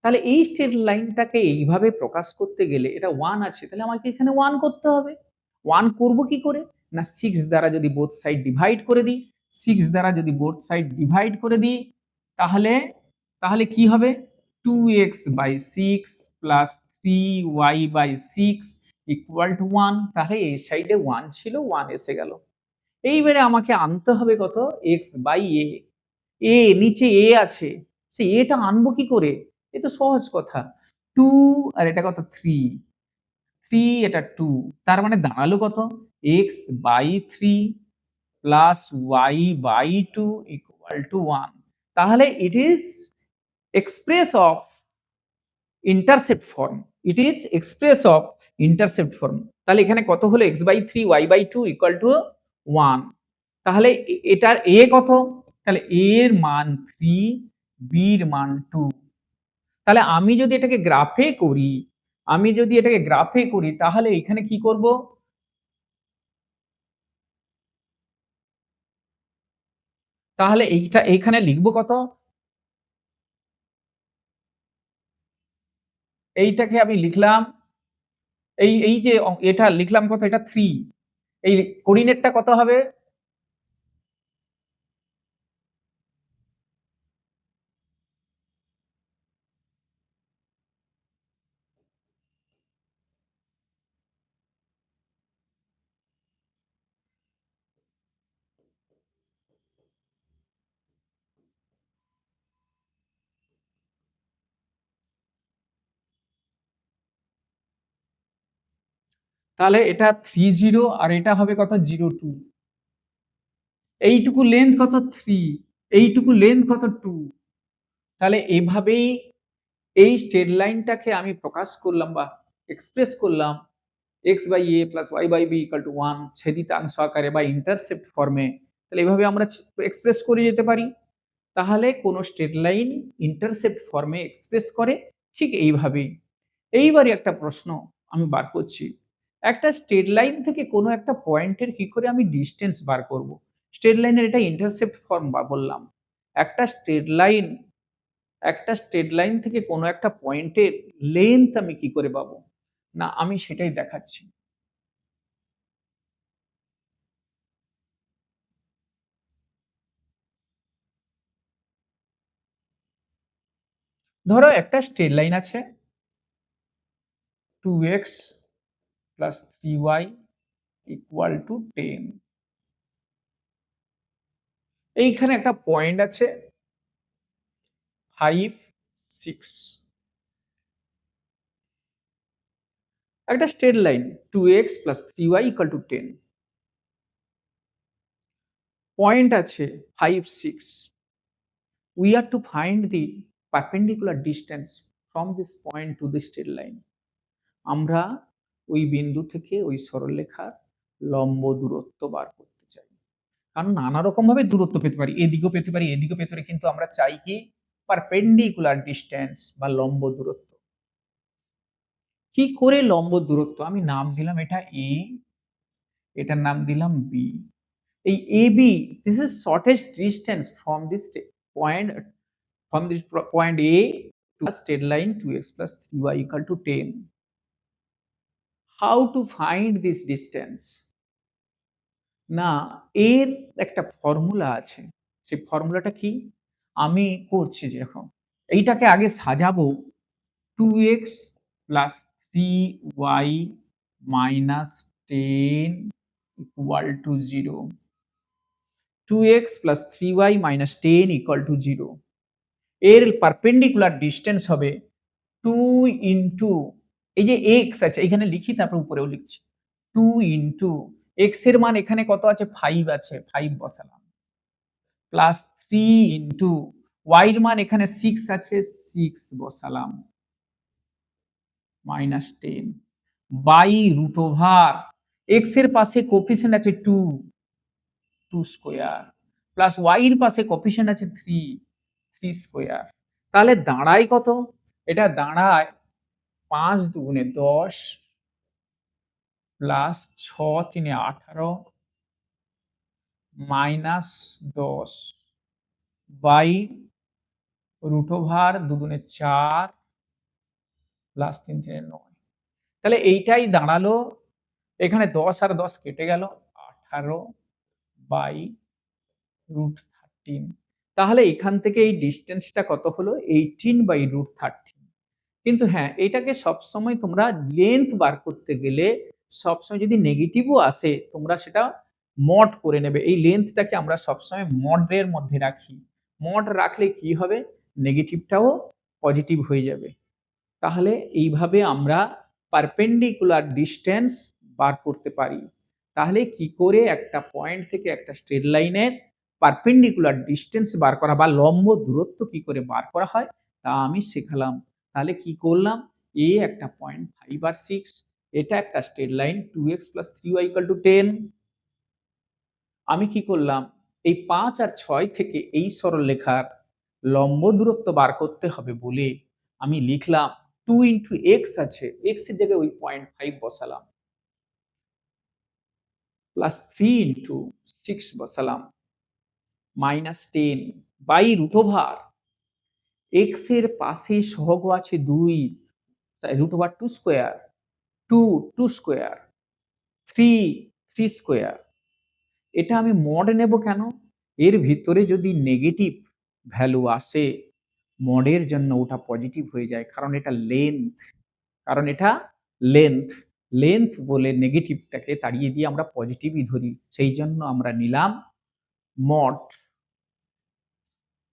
তাহলে এই স্ট্রেট লাইনটাকে এইভাবে প্রকাশ করতে গেলে এটা 1 আছে, তাহলে আমাকে এখানে 1 করতে হবে। 1 করব কি করে? না 6 দ্বারা যদি বোথ সাইড ডিভাইড করে দিই, 6 দ্বারা যদি বোথ সাইড ডিভাইড করে দিই, তাহলে কি হবে? 2x/6 plus 3y/6 equal to 1। তাহলে এই সাইডে 1 ছিল, 1 এসে গেল। এইবারে আমাকে আনতে হবে কত? x/a। নিচে a আছে, সেই a টা আনবো কি করে? এ তো সহজ কথা। 2 আর এটা কত? 3, এটা 2, তার মানে দাঁড়ালো কত? x/3 plus y/2 equal to 1। তাহলে it is express of intercept form. It is express of intercept form. তাহলে এখানে কত হলো x/3 y/2 ইকুয়াল টু 1। তাহলে এটার a কত? তাহলে a এর মান 3, b এর মান 2। তাহলে আমি যদি এটাকে গ্রাফে করি তাহলে এখানে কি করব? তাহলে এইখানে লিখব কত? এইটাকে আমি লিখলাম, এই যে এটা লিখলাম কত? এটা 3। এই কোঅর্ডিনেটটা কত হবে? তাহলে এটা 30 আর এটা হবে কত? 02। এইটুকু লেন্থ কত? 3। এইটুকু লেন্থ কত? 2। তাহলে এভাবেই এই স্ট্রেট লাইনটাকে আমি প্রকাশ করলাম বা এক্সপ্রেস করলাম x/a + y/b = 1 ছেদিতাংশ আকারে বা ইন্টারসেপ্ট ফর্মে। তাহলে এভাবে আমরা এক্সপ্রেস করে যেতে পারি। তাহলে কোন স্ট্রেট লাইন ইন্টারসেপ্ট ফর্মে এক্সপ্রেস করে ঠিক এইভাবেই। এইবারে একটা প্রশ্ন আমি বার করছি। একটা স্ট্রেট লাইন থেকে কোনো একটা পয়েন্টের কি করে আমি ডিসটেন্স বার করব? স্ট্রেট লাইনের এটা ইন্টারসেপ্ট ফর্ম বললাম। একটা স্ট্রেট লাইন একটা স্ট্রেট লাইন থেকে কোনো একটা পয়েন্টের লেন্থ আমি কি করে পাবো? না, আমি সেটাই দেখাচ্ছি। ধরো একটা স্ট্রেট লাইন আছে 2x + 3y = 10। এইখানে একটা পয়েন্ট আছে 5, 6। একটা straight line 2x + 3y = 10। Point আছে 5, 6। We are to find the perpendicular distance from this point to the straight line. আমরা ওই বিন্দু থেকে ওই সরলরেখার লম্ব দূরত্ব বার করতে চাই। কারণ নানা রকম ভাবে দূরত্ব পেতে পারি, এদিকেও পেতে পারি, এদিকেও পেতে পারি, কিন্তু আমরা চাই কি? পারপেন্ডিকুলার ডিসটেন্স বা লম্ব দূরত্ব। কি করে লম্ব দূরত্ব? আমি নাম দিলাম এটা a, এটার নাম দিলাম b। এই ab, this is shortest distance from this point, from this point a to a straight line 2x + 3y = 10. How to find this distance? না, এর একটা ফর্মুলা আছে। সেই ফর্মুলাটা কি? আমি করছি যে দেখো, এইটাকে আগে সাজাবো 2x + 3y - 10 = 0। 2x + 3y - 10 = 0। এর পারপেন্ডিকুলার ডিসটেন্স হবে 2 ইনটু, এই যে x আছে এখানে লিখি, তারপর উপরেও লিখছি। 2 ইনটু x এর মান এখানে কত আছে? 5 আছে, 5 বসালাম। প্লাস 3 ইনটু y এর মান এখানে 6 আছে, 6 বসালাম। -10 বাই রুট ওভার x এর পাশে কোএফিসিয়েন্ট আছে 2, 2 স্কয়ার, প্লাস y এর পাশে কোএফিসিয়েন্ট আছে 3, 3 স্কয়ার। তাহলে দাঁড়ায় কত? এটা দাঁড়ায় 5 দুগুণে 10 প্লাস 6 তিনে 18 মাইনাস 10 বাই রুট ওভার 2 দুগুণে 4 প্লাস 3 তিনে 9। তাহলে এইটাই দাঁড়ালো, এখানে 10 আর 10 কেটে গেল, 18 বাই রুট 13। তাহলে এখান থেকে এই ডিসটেন্সটা কত হলো? 18/√13। কিন্তু হ্যাঁ, এটাকে সবসময় তোমরা লেন্থ বার করতে গেলে সবসময় যদি নেগেটিভও আসে তোমরা সেটা মড করে নেবে। এই লেন্থটাকে আমরা সবসময় মডের মধ্যে রাখি। মড রাখলে কি হবে? নেগেটিভটাও পজিটিভ হয়ে যাবে। তাহলে এইভাবে আমরা পারপেন্ডিকুলার ডিসটেন্স বার করতে পারি। তাহলে কি করে একটা পয়েন্ট থেকে একটা স্ট্রেট লাইনের পারপেন্ডিকুলার ডিসটেন্স বার করা বা লম্ব দূরত্ব কি করে বার করা হয় তা আমি শেখালাম। তাহলে কি করলাম, এ একটা পয়েন্ট 5 আর 6, এটা একটা স্ট্রেট লাইন 2x + 3y = 10। আমি কি করলাম, এই 5 আর 6 থেকে এই সরলরেখার লম্ব দূরত্ব বার করতে হবে বলে আমি লিখলাম 2 x আছে, x এর জায়গায় ওই 0.5 বসালাম, প্লাস 3 6 বসালাম, -10 বাই রুট ওভার x এর পাশে সহগ আছে 2, তাই root over 2 square, 2 2 square, 3 3 square. এটা আমি মড নেব কেন? এর ভিতরে যদি নেগেটিভ ভ্যালু আসে, মডের জন্য ওটা পজিটিভ হয়ে যায়, কারণ এটা লেন্থ, কারণ এটা লেন্থ। লেন্থ বলে নেগেটিভটাকে তাড়িয়ে দিয়ে আমরা পজিটিভই ধরি, সেই জন্য আমরা নিলাম মড।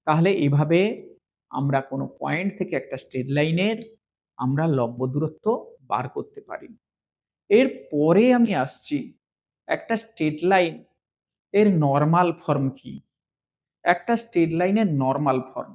তাহলে এভাবে আমরা কোনো পয়েন্ট থেকে একটা স্ট্রেট লাইনের আমরা লম্ব দূরত্ব বার করতে পারি। এর পরে আমি আসছি একটা স্ট্রেট লাইন এর নরমাল ফর্ম কি? একটা স্ট্রেট লাইনের normal form.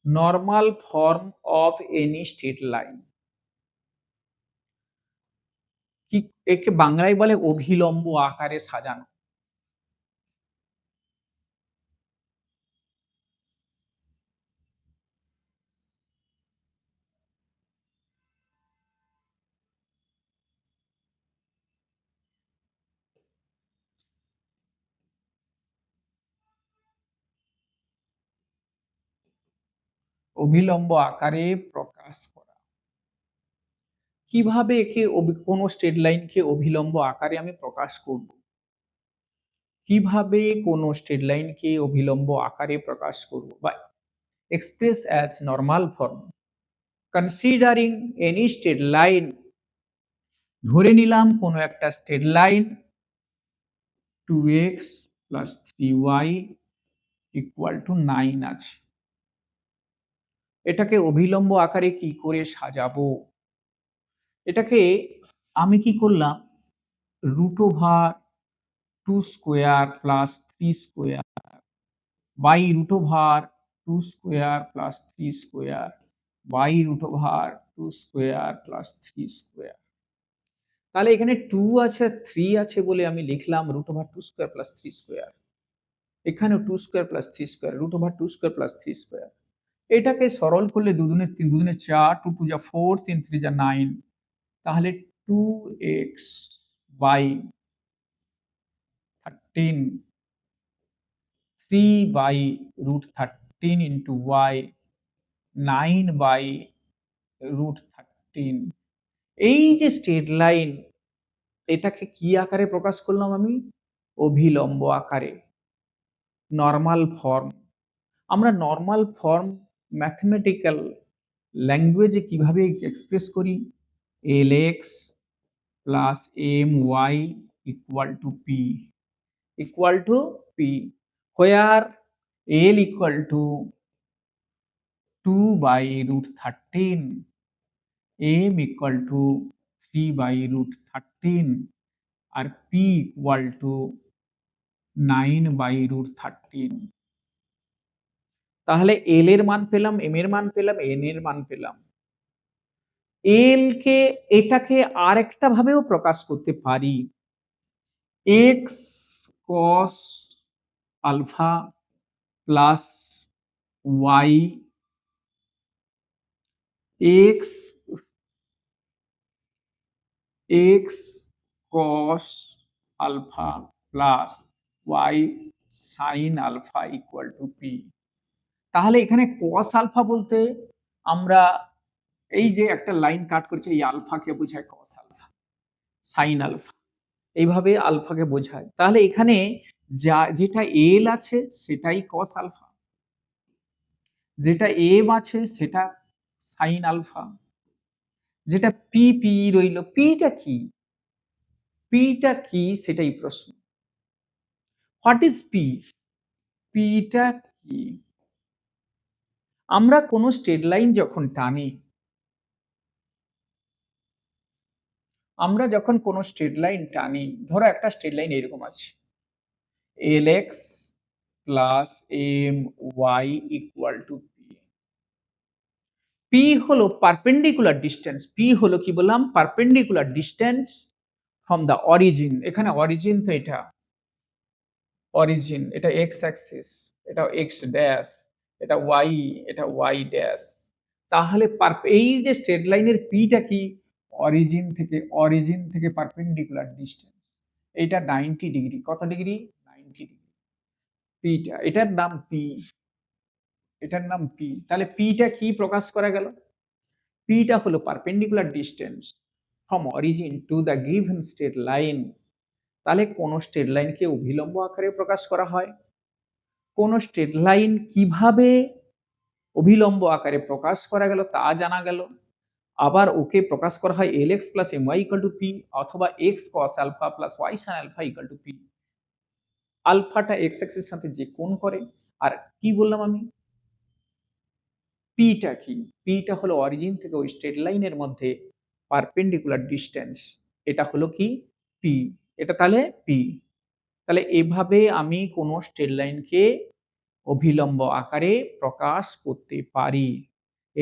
Normal form of any straight line কি, একে বাংলায় বলে অভিলম্ব আকারে সাজানো। অভিলম্ব আকারে প্রকাশ করা। কিভাবে একে কোন স্ট্রেট লাইনকে অভিলম্ব আকারে আমি প্রকাশ করব? কিভাবে কোন স্ট্রেট লাইনকে অভিলম্ব আকারে প্রকাশ করব বা express as normal form? Considering any straight line, ধরে নিলাম কোন একটা স্ট্রেট লাইন 2x + 3y = 9 আছে। এটাকে অভিলম্ব আকারে কি করে সাজাবো? এটাকে আমি কি করলাম, √2² + 3² বাই √2² + 3² বাই √2² + 3²। তাহলে এখানে 2 আছে, 3 আছে বলে আমি লিখলাম √2² + 3²। এখানেও 2² + 3², √2² + 3²। এটাকে সরল করলে 2 দুগুণে 3, 2 দুগুণে 4, 2 2 যা 4, 3 3 যা 9। তাহলে 2x by 13, 3 by √13 into y, 9 by √13। এই যে স্ট্রেট লাইন, এটাকে কি আকারে প্রকাশ করলাম আমি? অভিলম্ব আকারে, নরমাল ফর্ম। আমরা নরমাল ফর্ম ম্যাথমেটিক্যাল ল্যাঙ্গুয়েজে কিভাবে এক্সপ্রেস করি? lx plus my equal to p, where l equal to 2 by √13, m equal to 3 by √13 আর p equal to 9 by √13। তাহলে l এর মান পেলাম, m এর মান পেলাম, n এর মান পেলাম। l কে এটাকে আরেকটা ভাবেও প্রকাশ করতে পারি, x cos alpha plus y x x cos alpha plus y sin alpha equal to p। তাহলে এখানে cos আলফা বলতে আমরা এই যে একটা লাইন কাট করছি, এই আলফাকে বোঝায় cos আলফা, sin আলফা। এইভাবে আলফাকে বোঝায়। তাহলে এখানে যেটা এল আছে সেটাই কস আলফা, যেটা এম আছে সেটা সাইন আলফা, যেটা পি রইল, পিটা কি? পিটা কি সেটাই প্রশ্ন। What is P? পিটা কি? আমরা কোন স্ট্রেট লাইন যখন টানি, আমরা যখন কোন স্ট্রেট লাইন টানি, ধরো একটা স্ট্রেট লাইন এরকম আছে, Lx plus My equal to P. P হলো পারপেন্ডিকুলার ডিসটেন্স, পি হলো কি বললাম? Perpendicular distance from the origin. এখানে অরিজিন তো এটা অরিজিন, এটা এক্স অ্যাক্সিস, এটা এক্স ড্যাশ, এটা ওয়াই, এটা ওয়াই ড্যাশ। তাহলে এই যে স্ট্রেট লাইনের পিটা কি? অরিজিন থেকে পারপেন্ডিকুলার ডিসটেন্স, এটা 90 ডিগ্রি। কত ডিগ্রি? 90 ডিগ্রি। পিটা, এটার নাম পি, এটার নাম পি। তাহলে পিটা কি প্রকাশ করা গেল? পিটা হলো perpendicular distance from origin to the given straight line. তাহলে কোন স্ট্রেট লাইনকে অভিলম্ব আকারে প্রকাশ করা হয়, কোন স্ট্রেট লাইন কিভাবে অভিলম্ব আকারে প্রকাশ করা গেল তা জানা গেল। আবার ওকে প্রকাশ করা হয় Lx plus My equal to P, অথবা x cos alpha plus y sin alpha equal to P. আলফাটা x অ্যাক্সিস সাথে যে কোণ করে। আর কি বললাম আমি? পিটা কি? পিটা হলো অরিজিন থেকে ওই স্ট্রেট লাইনের মধ্যে পারপেন্ডিকুলার ডিসটেন্স, এটা হলো কি? পি। এটা তাহলে পি। তাহলে এভাবে আমি কোন স্ট্রেট লাইনকে অভিলম্ব আকারে প্রকাশ করতে পারি।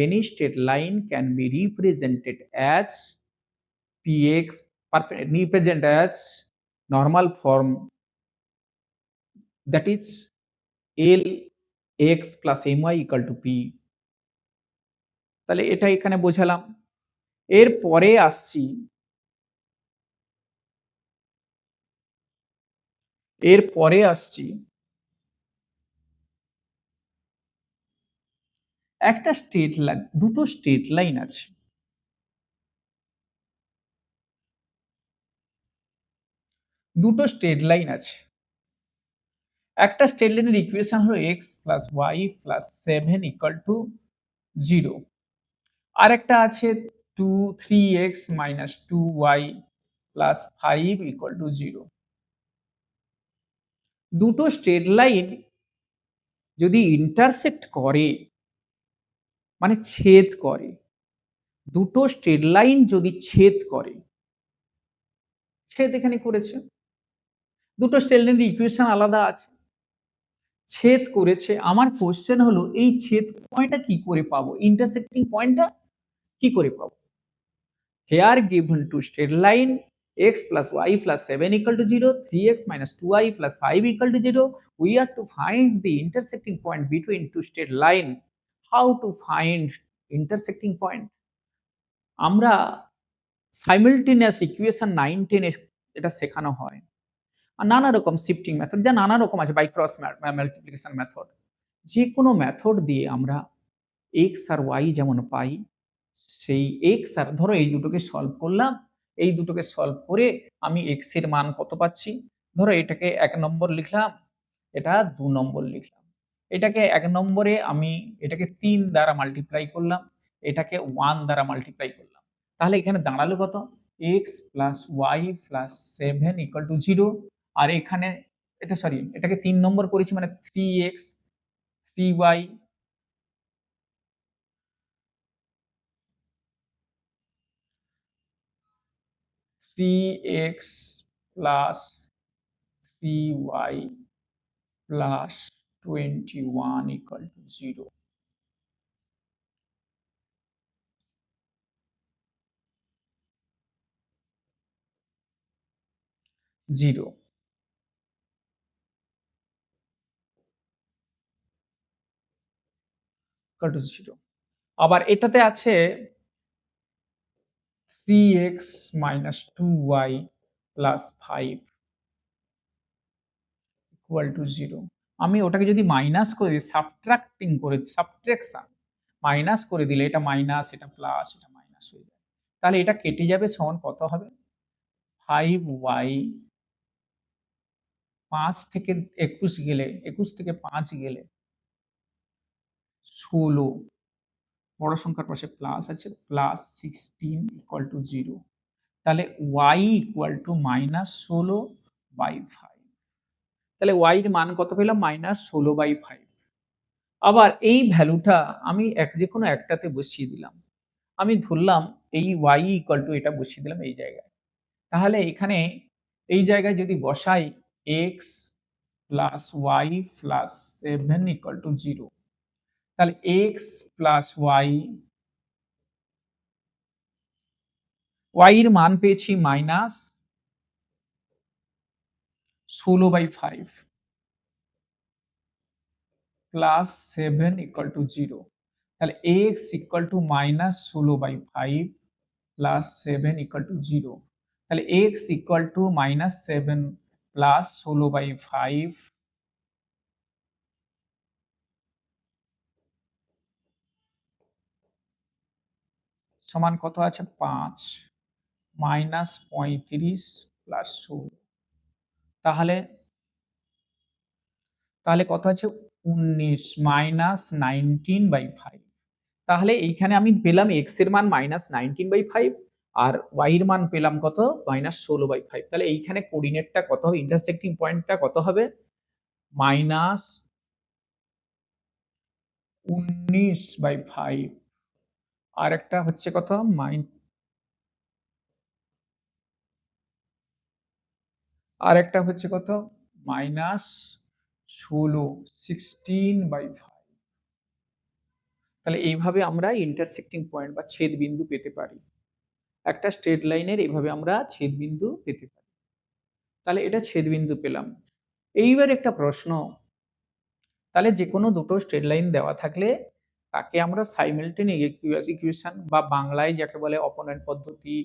Any straight line can be represented as px, represent as normal form, that is Lx plus My equal to p। তাহলে এটা এখানে বোঝালাম। এর পরে আসছি, এর পরে আসছি একটা স্ট্রেট লাইন, দুটো স্ট্রেট লাইন আছে, দুটো স্ট্রেট লাইন আছে। একটা স্ট্রেট লাইনের ইকুয়েশন হলো x plus y plus 7 equal to 0। আর একটা আছে 3x minus 2y plus 5 equal to 0। দুটো স্ট্রেট লাইন যদি ইন্টারসেক্ট করে, মানে ছেদ করে, দুটো স্ট্রেট লাইন যদি ছেদ করে, ছেদ এখানে করেছে, দুটো স্ট্রেট লাইনের ইকুয়েশন আলাদা আছে, ছেদ করেছে। আমার কোশ্চেন হলো এই ছেদ পয়েন্টটা কি করে পাবো? ইন্টারসেক্টিং পয়েন্টটা কি করে পাবো? Here given two straight line x plus y plus 7 equal to 0, 3x minus 2y plus 5 equal to 0. We have to find the intersecting point between two straight line. How to find intersecting point? আমরা simultaneous equation 9 10 এ এটা শেখানো হয়। আর নানা রকম shifting method, যা নানা রকম আছে, বাই ক্রস মাল্টিপ্লিকেশন মেথড। যে কোনো মেথড দিয়ে আমরা x আর y যেমন পাই, সেই x আর ধরো এই দুটোকে সলভ করলাম, এই দুটোকে সলভ করে আমি x এর মান কত পাচ্ছি? ধরো এটাকে 1 নম্বর লিখলাম, এটা 2 নম্বর লিখলাম। এটাকে 1 নম্বরে আমি এটাকে 3 দ্বারা মাল্টিপ্লাই করলাম, এটাকে 1 দ্বারা মাল্টিপ্লাই করলাম। তাহলে এখানে দাঁড়ালো কত? x plus y plus 7 equal to 0। আর এখানে এটা সরি, এটাকে 3 নম্বর করেছি মানে 3x 3y 3x plus 3y plus 21 equal to 0। 0 equal to 0। আবার এটাতে আছে 3x minus 2y plus 5 equal to 0। আমি ওটাকে যদি মাইনাস করে দিই, সাবট্রাক্টিং করে, সাবট্রাকশন, মাইনাস করে দিলে এটা মাইনাস, এটা প্লাস, এটা মাইনাস হয়ে যায়। তাহলে এটা কেটে যাবে, সমান কত হবে? 5y 5 থেকে 21 গেলে 21 থেকে 5 গেলে 16, বড় সংখ্যার পাশে প্লাস আছে, প্লাস 16 ইকুয়াল টু 0। তাহলে y ইকুয়াল টু -16/5। তাহলে y এর মান কত পেলাম? -16/5। আবার এই ভ্যালুটা আমি যেকোনো একটাতে বসিয়ে দিলাম। আমি ধরলাম এই y ইকুয়াল টু এটা বসিয়ে দিলাম এই জায়গায়। তাহলে এখানে এই জায়গায় যদি বসাই x plus y plus 7 equal to 0, তাহলে x প্লাস y এর মান পেয়েছি -16/5 প্লাস 7 ইকুয়াল টু 0। তাহলে x equal to -16/5 plus 7 equal to 0। তাহলে x ইকুয়াল টু -7 প্লাস 16/5 সমান কত আছে? 5 মাইনাস 35 প্লাস 16। তাহলে তাহলে কত আছে? 19 মাইনাস 19/5। তাহলে এইখানে আমি পেলাম x এর মান -19/5 আর y এর মান পেলাম কত? -16/5। তাহলে এইখানে কোঅর্ডিনেটটা কত হবে? ইন্টারসেক্টিং পয়েন্টটা কত হবে? -19/5 আর একটা হচ্ছে কত? আর একটা হচ্ছে কত? -16, 16/5। তাহলে এইভাবে আমরা ইন্টারসেক্টিং পয়েন্ট বা ছেদবিন্দু পেতে পারি। একটা স্ট্রেট লাইনের এইভাবে আমরা ছেদবিন্দু পেতে পারি। তাহলে এটা ছেদবিন্দু পেলাম। এইবার একটা প্রশ্ন, তাহলে যেকোনো দুটো স্ট্রেট লাইন দেওয়া থাকলে তাকে আমরা সাইমালটেনিয়াস ইকুয়েশন বা বাংলায় যাকে বলে অপনয়ন পদ্ধতি,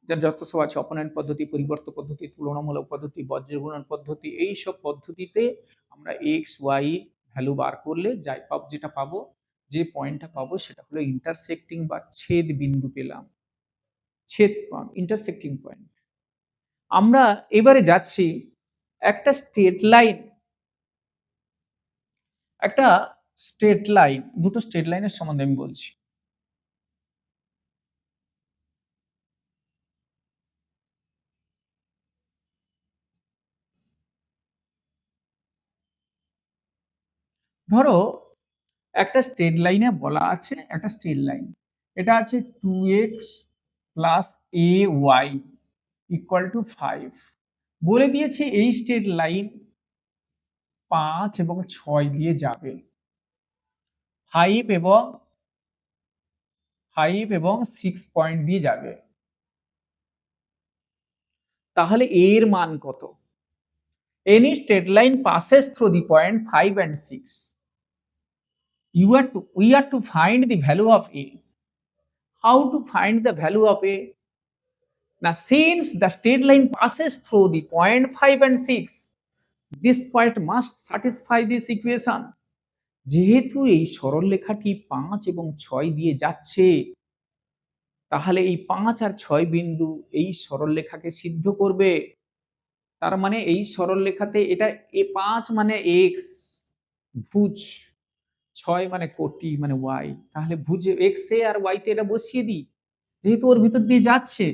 যার যত সব আছে, অপনয়ন পদ্ধতি, পরিবর্তক পদ্ধতি, তুলনামূলক পদ্ধতি, বজ্রগুণন পদ্ধতি, এইসব পদ্ধতিতে আমরা এক্স ওয়াই ভ্যালু বার করলে যেটা পাবো, যে পয়েন্টটা পাবো সেটা হলো ইন্টারসেক্টিং বা ছেদ বিন্দু পেলাম। Intersecting point. আমরা এবারে যাচ্ছি একটা স্ট্রেট লাইন, দুটো স্ট্রেট লাইনের সম্বন্ধে আমি বলছি। ধরো একটা স্ট্রেট লাইনে বলা আছে, একটা স্ট্রেট লাইন, এটা আছে 2x plus ay equal to 5। বলে দিয়েছে এই স্ট্রেট লাইন 5 এবং 6 দিয়ে যাবে, 5 এবং 6 পয়েন্ট দিয়ে যাবে। তাহলে এর মান কত? Any straight line passes through the point 5 and 6. We are to find the value of A. How to find the value of A? Now, since the straight line passes through the point 5 and 6, this point must satisfy this equation. যেহেতু এই সরলরেখাটি 5 এবং 6 দিয়ে যাচ্ছে, তাহলে এই 5 আর 6 বিন্দু এই সরলরেখাকে সিদ্ধ করবে। তার মানে এই সরলরেখাতে এটা 5 মানে x ভুজ, 6 মানে কোটি মানে y। তাহলে ভুজে x এ আর y তে এটা বসিয়ে দিই। যেহেতু ওর ভিতর দিয়ে যাচ্ছে,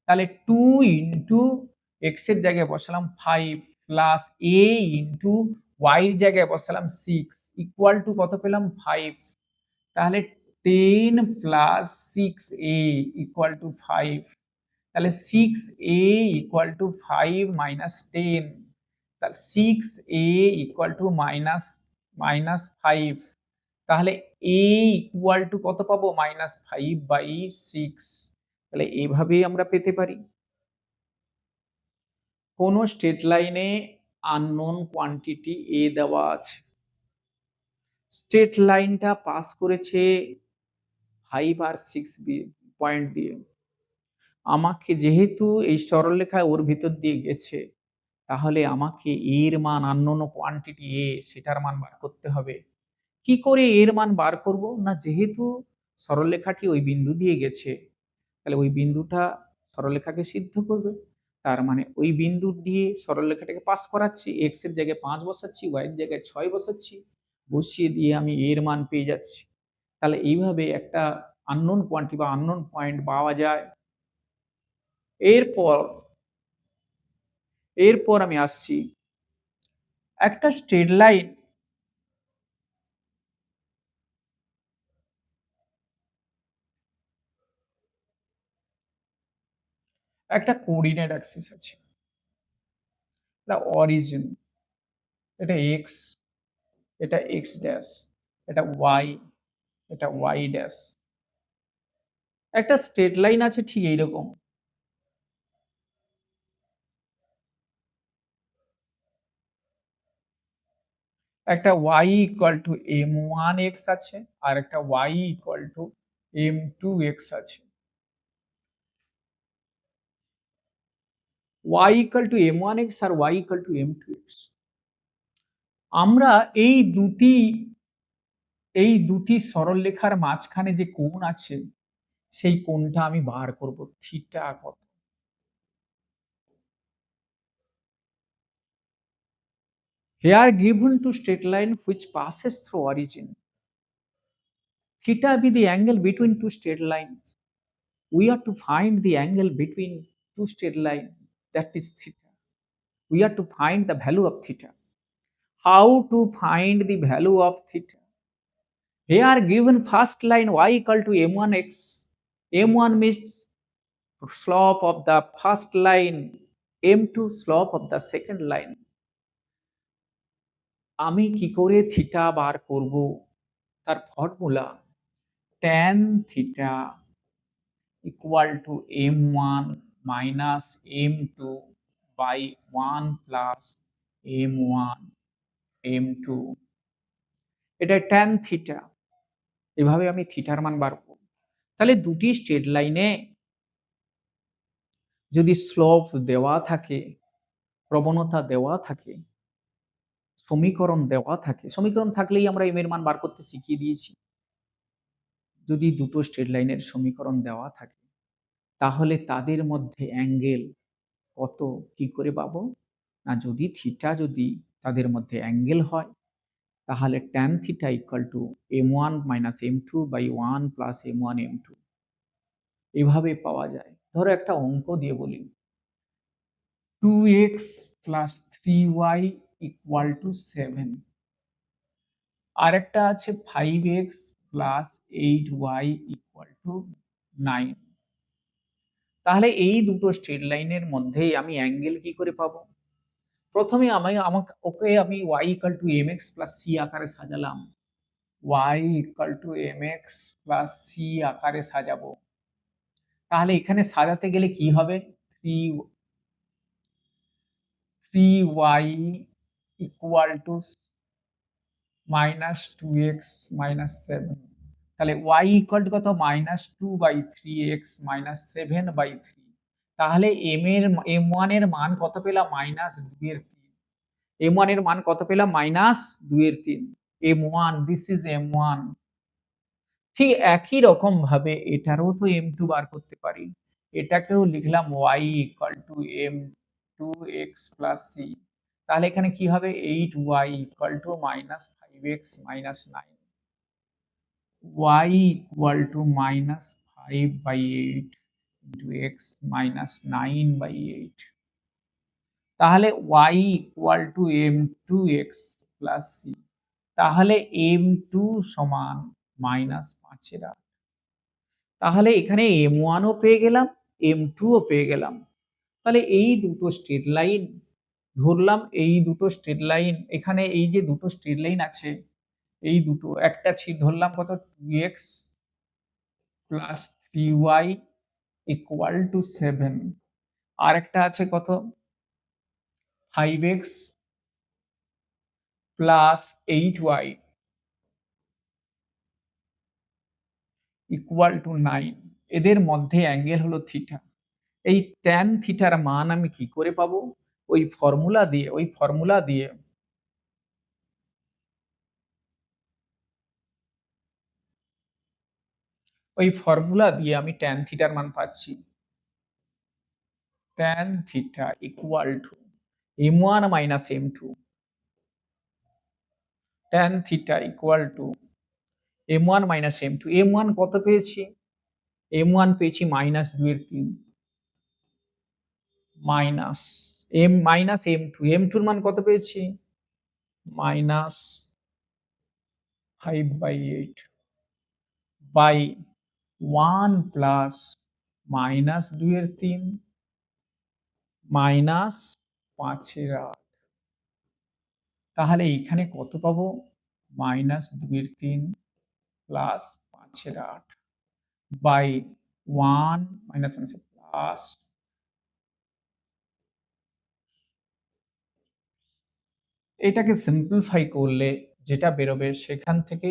তাহলে 2 ইনটু x এর জায়গায় বসালাম 5 প্লাস a ইনটু y এর জায়গায় বসালাম 6 ইকুয়াল টু কত পেলাম? 5। তাহলে 10 প্লাস 6a ইকুয়াল টু 5। তাহলে 6a ইকুয়াল টু 5 মাইনাস 10। তাহলে 6a ইকুয়াল টু -5। তাহলে a ইকুয়াল টু কত পাবো? -5/6। তাহলে এইভাবেই আমরা পেতে পারি। কোন স্ট্রেট লাইনে আননোন কোয়ান্টিটি a দেওয়া আছে, স্ট্রেট লাইনটা পাস করেছে 5 আর 6 পয়েন্ট দিয়ে। আমাকে যেহেতু এই সরলরেখায় ওর ভিতর দিয়ে গেছে, তাহলে আমাকে এর মান আননোন কোয়ান্টিটি a, সেটার মান বার করতে হবে। কি করে এর মান বার করব? না, যেহেতু সরলরেখাটি ওই বিন্দু দিয়ে গেছে, তাহলে ওই বিন্দুটা সরলরেখাকে সিদ্ধ করবে। তার মানে ওই বিন্দু দিয়ে সরলরেখাটাকে পাস করাচ্ছি। এক্স এর জায়গায় ৫ বসাচ্ছি, ওয়াই এর জায়গায় ৬ বসাচ্ছি। বসিয়ে দিয়ে আমি এর মান পেয়ে যাচ্ছি। তাহলে এইভাবে একটা আননোন কোয়ান্টিটি বা আননোন পয়েন্ট পাওয়া যায়। এরপর এরপর আমি আসছি একটা স্ট্রেট লাইন একটা কোঅর্ডিনেট অ্যাক্সিস আছে। এটা অরিজিন, এটা এক্স, এটা এক্স ড্যাশ, এটা ওয়াই, এটা ওয়াই ড্যাশ। একটা স্ট্রেট লাইন আছে ঠিক এইরকম। একটা y ইকুয়াল টু m1x আছে আর একটা y ইকুয়াল টু m2x আছে। y ইকুয়াল টু m1x আর y ইকুয়াল টু m2x। আমরা এই দুটি সরলরেখার মাঝখানে যে কোণ আছে সেই কোণটা আমি বার করব থিটা কত। Here given two straight line which passes through origin, theta be the angle between two straight lines. We are to find the angle between two straight line, that is theta. We are to find the value of theta. How to find the value of theta? Here given first line y equal to m1x. M1 means slope of the first line, m2 slope of the second line. আমি কি করে theta বার করব? তার formula tan theta equal to m1 minus m2 by 1 plus m1 m2, এটা tan theta। এভাবে আমি থিটার মান বার করব। তাহলে দুটি স্ট্রেট লাইনে যদি স্লোপ দেওয়া থাকে, প্রবণতা দেওয়া থাকে, সমীকরণ দেওয়া থাকে, সমীকরণ থাকলেই আমরা m এর মান বার করতে শিখিয়ে দিয়েছি। যদি দুটো স্ট্রেট লাইনের সমীকরণ দেওয়া থাকে তাহলে তাদের মধ্যে অ্যাঙ্গেল কত কি করে পাবো? না, যদি থিটা যদি তাদের মধ্যে অ্যাঙ্গেল হয় তাহলে tan theta equal to m1 minus m2 by 1 plus m1 m2 এভাবে পাওয়া যায়। ধরো একটা অঙ্ক দিয়ে বলি, 2x plus 3y equal to 7, আর একটা আছে 5x plus 8y equal to 9। তাহলে এই দুটো স্ট্রেট লাইনের মধ্যেই আমি অ্যাঙ্গেল কি করে পাবো? প্রথমে ওকে আমি y equal to mx plus c আকারে সাজালাম। y equal to mx plus c আকারে সাজাবো। তাহলে এখানে সাজাতে গেলে কি হবে? 3y equal to minus 2x minus 7। তাহলে y equal to কত? minus 2 by 3x minus 7 by 3। তাহলে m1 এর মান কত পেলাম? minus 2 এর 3। m1 এর মান কত পেলাম? minus 2 এর 3। m1, this is m1। ঠিক একই রকম ভাবে এটারও তো m2 বার করতে পারি। এটাকেও লিখলাম y equal to m2x plus c। তাহলে এখানে কি হবে? 8y equal to minus 5x minus 9। y equal to minus 5 by 8 into x minus 9 by 8। তাহলে y equal to m2x plus c। তাহলে m2 সমান minus 5/8। তাহলে এখানে m1 ও পেয়ে গেলাম, m2 ও পেয়ে গেলাম। তাহলে এই দুটো স্ট্রেট লাইন ধরলাম, এই দুটো স্ট্রেট লাইন, এখানে এই যে দুটো স্ট্রেট লাইন আছে এই দুটো, একটা ধরলাম কত? 2x plus 3y equal to 7, আর একটা আছে কত? 5x plus 8y equal to 9। এদের মধ্যে অ্যাঙ্গেল হলো থিটা। এই tan থিটার মান আমি কি করে পাবো? ওই ফর্মুলা দিয়ে, আমি tan থিটার মান পাচ্ছি। tan theta equal to m1 minus m2, tan theta equal to m1 minus m2, m1 কত পেয়েছি, m1 পেয়েছি -2/3 মাইনাস মাইনাস m2, m2 এর মান কত পেয়েছি -5/8 বাই 1 প্লাস -2/3 মাইনাস 5/8। তাহলে এখানে কত পাবো, -2/3 প্লাস 5/8 বাই 1 মাইনাস প্লাস, এটাকে সিম্পলিফাই করলে যেটা বেরোবে সেখান থেকে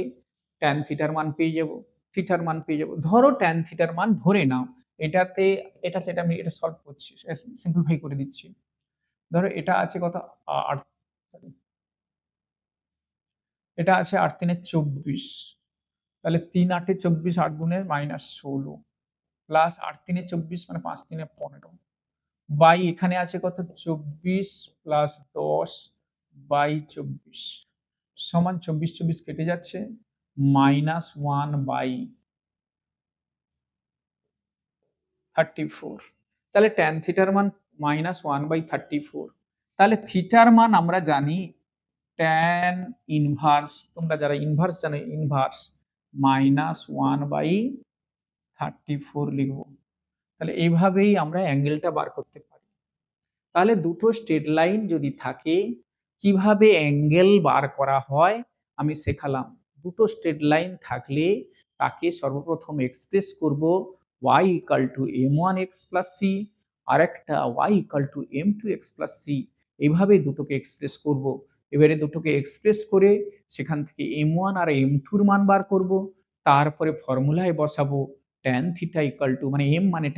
ট্যান থিটার মান পেয়ে যাব, থিটার মান পেয়ে যাব। ধরো ট্যান থিটার মান ধরে নাও, এটাতে এটা আমি এটা সলভ করছি, সিম্পলিফাই করে দিচ্ছি। ধরো এটা আছে কত, 8, এটা আছে 8 3 24, তাহলে 3 8 24, 8 গুণে -16 প্লাস 8 3 24 মানে 5 3 15 বাই এখানে আছে কত 24 প্লাস 10 বাই 24 সমান 24 24 কেটে যাচ্ছে, -1 বাই 34। তাহলে ট্যান থিটার মান -1 বাই 34। তাহলে থিটার মান আমরা জানি ট্যান ইনভার্স, তোমরা যারা ইনভার্স জানো ইনভার্স -1 বাই 34 লিখব। তাহলে এইভাবেই আমরা অ্যাঙ্গেলটা বার করতে পারি। তাহলে দুটো স্ট্রেট লাইন যদি থাকে কিভাবে অ্যাঙ্গেল বার করা হয় আমি শেখালাম। দুটো স্ট্রেট লাইন থাকলে তাকে সর্বপ্রথম এক্সপ্রেস করব y equal to m1x plus c, আর একটা y equal to m2x plus c, এইভাবে দুটোকে এক্সপ্রেস করব। এবারে দুটোকে এক্সপ্রেস করে সেখান থেকে m1 আর m2 এর মান বার করব, তারপরে ফর্মুলায় বসাবো tan থিটা ইকাল টু মানে m মানে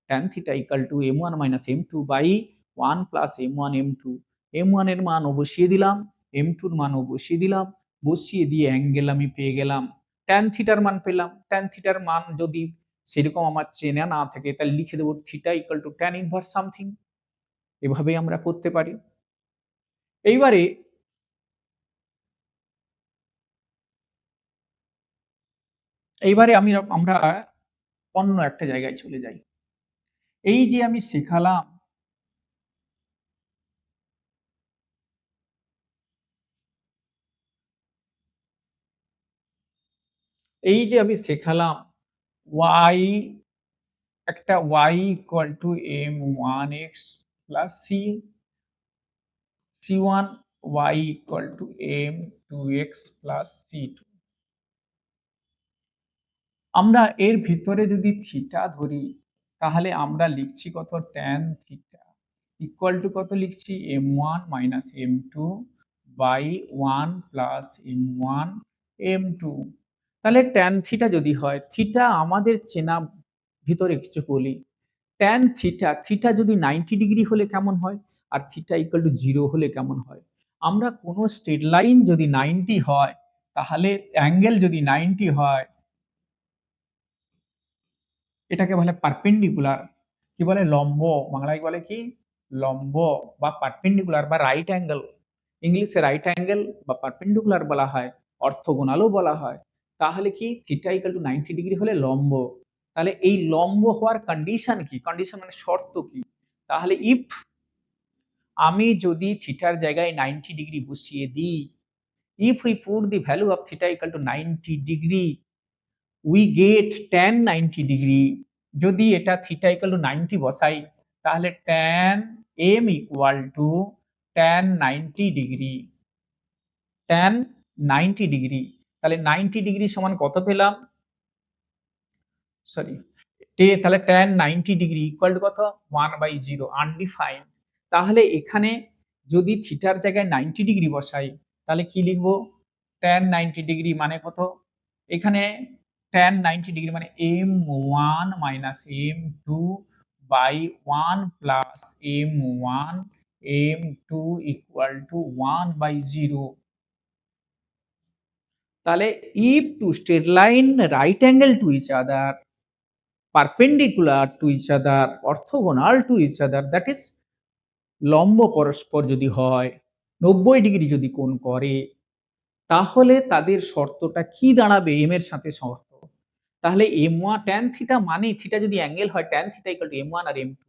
tan theta equal to m1 minus m2 by 1 plus m1 m2, m1 এর মানও বসিয়ে দিলাম, m2 এর মানও বসিয়ে দিলাম, বসিয়ে দিয়ে অ্যাঙ্গেল আমি পেয়ে গেলাম, tan থিটার মান পেলাম। tan থিটার মান যদি সেরকম আমার চেনা না থাকে তাহলে লিখে দেবো theta equal two tan inverse something. এভাবেই আমরা করতে পারি। এইবারে আমরা অন্য একটা জায়গায় চলে যাই। এই যে আমি শেখালাম y, একটা y equal to m1x plus c1, y equal to m2x plus c2। আমরা এর ভিতরে যদি থিটা ধরি তাহলে আমরা লিখছি কত tan থিটা ইকুয়াল টু কত লিখছি m1 minus m2 by 1 plus m1 m2। তাহলে tan থিটা যদি হয়, থিটা আমাদের চেনা ভিতরে কিছু বলি, tan থিটা যদি 90 ডিগ্রি হলে কেমন হয় আর থিটা ইকুয়াল টু 0 হলে কেমন হয়। আমরা কোনো স্ট্রেট লাইন যদি 90 হয় তাহলে অ্যাঙ্গেল যদি 90 হয় এটাকে বলে পারপেন্ডিকুলার, কি বলে লম্ব, বাংলায় বলে কি লম্ব বা পারপেন্ডিকুলার বা রাইট অ্যাঙ্গেল, ইংলিশে রাইট অ্যাঙ্গেল বা পারপেন্ডিকুলার বলা হয়, অর্থোগোনালও বলা হয়। তাহলে কি থিটা ইকুয়াল টু 90 ডিগ্রি হলে লম্ব। তাহলে এই লম্ব হওয়ার কন্ডিশন কি, কন্ডিশন মানে শর্ত কি, তাহলে ইফ আমি যদি থিটার জায়গায় 90 ডিগ্রি বসিয়ে দিই, if we put the value of theta equal two 90 degree we get tan 90 degree. যদি এটা থিটা ইকুয়াল টু 90 বসাই তাহলে tan m equal two tan 90 degree, tan 90 degree. তাহলে 90 ডিগ্রি সমান কত পেলাম, সরি তাহলে tan 90 ডিগ্রি ইকুয়াল টু কত 1/0 আনডিফাইন্ড। তাহলে এখানে যদি থিটার জায়গায় 90 ডিগ্রি বসাই তাহলে কি লিখবো, tan 90 ডিগ্রি মানে কত, এখানে tan 90 ডিগ্রি মানে m1 minus m2 by 1 plus m1 m2 equal to 1/0। তাহলে if two straight line right angle to each other perpendicular to each other, orthogonal to each other, that is লম্ব পরস্পর যদি হয়, 90 degree যদি কোণ করে, তাহলে তাদের শর্তটা কি দাঁড়াবে এম এর সাথে শর্ত? তাহলে m1 tan থিটা মানে থিটা যদি অ্যাঙ্গেল হয় tan theta equal to m1 আর m2,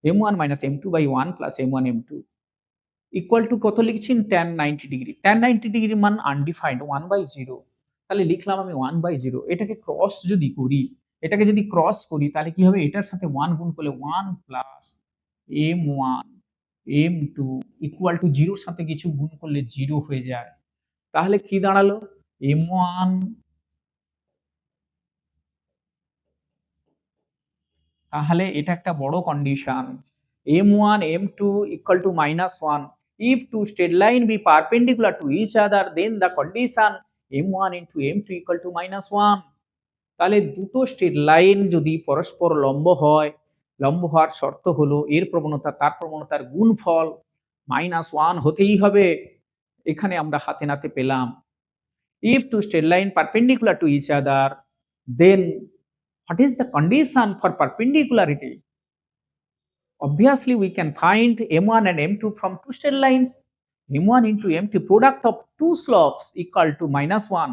m1 minus m2 by 1 plus m1 m2 equal to কত লিখছেন tan 90 ডিগ্রি। tan 90 ডিগ্রির মান আনডিফাইন্ড 1/0, তাহলে লিখলাম আমি 1/0। এটাকে ক্রস যদি করি, এটাকে যদি ক্রস করি তাহলে কি হবে, এটার সাথে 1 গুণ করলে 1 plus m1 m2 equal to 0 এর সাথে কিছু গুণ করলে 0 হয়ে যায়। তাহলে কি দাঁড়ালো, m1, তাহলে এটা একটা বড় condition, m1 m2 equal to -1 if two straight line be perpendicular to each other then the condition m1 into m2 equal to -1। তাহলে দুটো স্ট্রেট লাইন যদি পরস্পর লম্ব হয়, লম্ব হওয়ার শর্ত হলো এর প্রবণতা তার প্রবণতার গুণফল -1 হতেই হবে। এখানে আমরা হাতে নাতে পেলাম। if two straight line perpendicular to each other then what is the condition for perpendicularity? Obviously, we can find m1 and m2 from two straight lines. m1 into m2 product of two slopes equal to -1.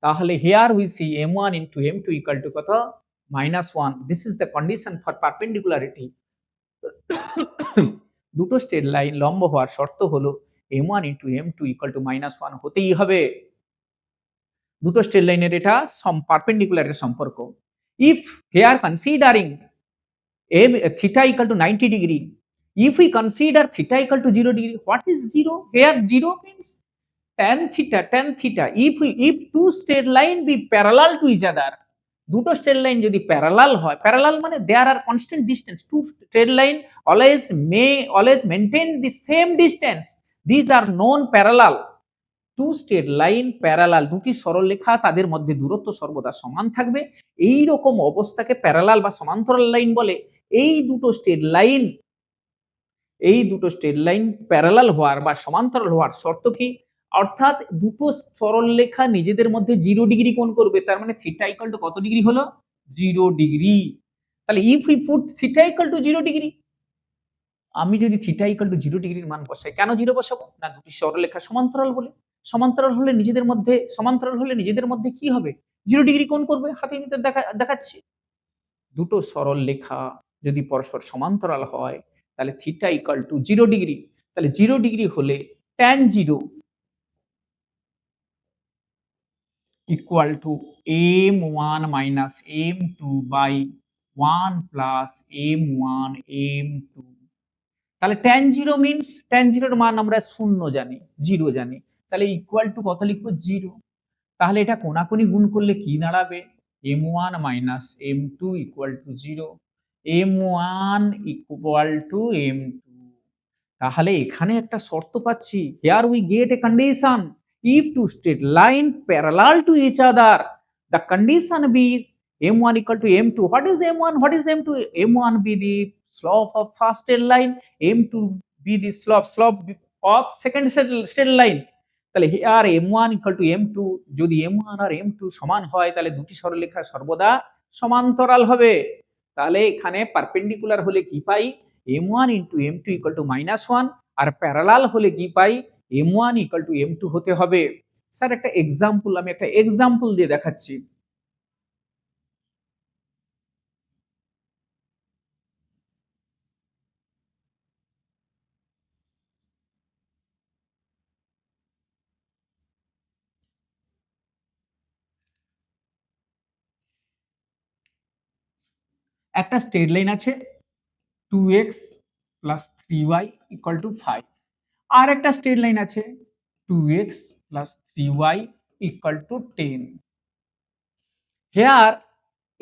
তাহলে here we see m1 into m2 equal to কত, -1. This is the condition for perpendicularity. দুটো straight line লম্ব হওয়ার শর্ত হলো m1 into m2 equal to -1 হতেই হবে। দুটো স্ট্রেট লাইনের এটা পারপেন্ডিকুলারের সম্পর্ক। If here considering m theta equal to 90 degree, if we consider theta equal to 0 degree, what is 0? Here 0 means tan theta, tan theta. If two straight line be parallel to each other, দুটো straight line যদি parallel হয়, parallel মানে there are constant distance, two straight line always maintain the same distance, these are known parallel। Two straight line parallel, দুটি সরলরেখা তাদের মধ্যে দূরত্ব সর্বদা সমান থাকবে, এই রকম অবস্থাকে প্যারালাল বা সমান্তরাল লাইন বলে। এই দুটো স্ট্রেট লাইন প্যারালাল হওয়ার বা সমান্তরাল হওয়ার শর্ত কি, অর্থাৎ দুটো সরলরেখা নিজেদের মধ্যে 0 ডিগ্রি কোণ করবে, তার মানে থিটা ইকুয়াল টু কত ডিগ্রি হলো, 0 ডিগ্রি। তাহলে if we put theta equal to 0 degree, আমি যদি থিটা ইকুয়াল টু 0 ডিগ্রির মান বসাই, কেন 0 বসাবো না, দুটি সরলরেখা সমান্তরাল বলে। সমান্তরাল হলে নিজেদের মধ্যে কি হবে, 0 ডিগ্রি কোণ করবে। হাতে নিতে দেখাচ্ছি, দুটো সরলরেখা যদি পরস্পর সমান্তরাল হয় তাহলে থিটা ইকুয়াল টু 0 ডিগ্রি। তাহলে 0 ডিগ্রি হলে tan 0 equal to m1 minus m2 by 1 plus m1 m2। তাহলে tan 0 মিন্স, tan 0 এর মান আমরা 0 জানি, 0 জানি, তাহলে ইকুয়াল টু কত লিখবো, 0। তাহলে এটা কোনাকুনি গুণ করলে কি দাঁড়াবে, m1 minus m2 equal to 0, m1 equal to m2। তাহলে এখানে একটা শর্ত পাচ্ছি, here we get a condition, if two straight line parallel to each other the condition be m1 equal to m2, what is m1, what is m2, m1 be the slope of first straight line, m2 be the slope of second straight line। তাহলে here m1 equal to m2, যদি m1 আর m2 সমান হয় তাহলে দুটি সরলরেখা সর্বদা সমান্তরাল হবে। তাহলে এখানে পারপেন্ডিকুলার হলে কি পাই, m1 into m2 equal to -1, আর প্যারালাল হলে কি পাই, m1 equal to m2 হতে হবে। স্যার একটা এক্সাম্পল, আমি একটা এক্সাম্পল দিয়ে দেখাচ্ছি। একটা স্ট্রেট লাইন আছে 2x plus 3y equal to 5, আর একটা স্ট্রেট লাইন আছে 2x plus 3y equal to 10। Here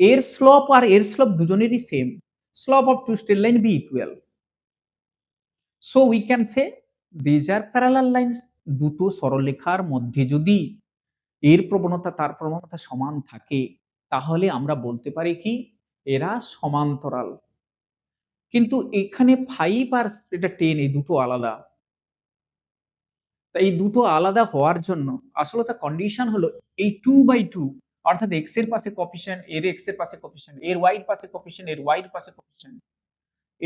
এর স্লোপ আর এর স্লোপ দুজনেরই same, slope of two straight line be equal, so we can say these are parallel lines. দুটো সরলরেখার মধ্যে যদি এর প্রবণতা তার প্রবণতা সমান থাকে তাহলে আমরা বলতে পারি কি, এরা সমান্তরাল। কিন্তু এখানে 5 আর এটা 10 এই দুটো আলাদা। তাই এই দুটো আলাদা হওয়ার জন্য আসলে তার কন্ডিশন হলো এই 2/2 অর্থাৎ এক্স এর পাশে কোফিশিয়েন্ট, এর এক্স এর পাশে কোফিশিয়েন্ট, এর ওয়াই এর পাশে কোফিশিয়েন্ট, এর ওয়াই এর পাশে কোফিশিয়েন্ট,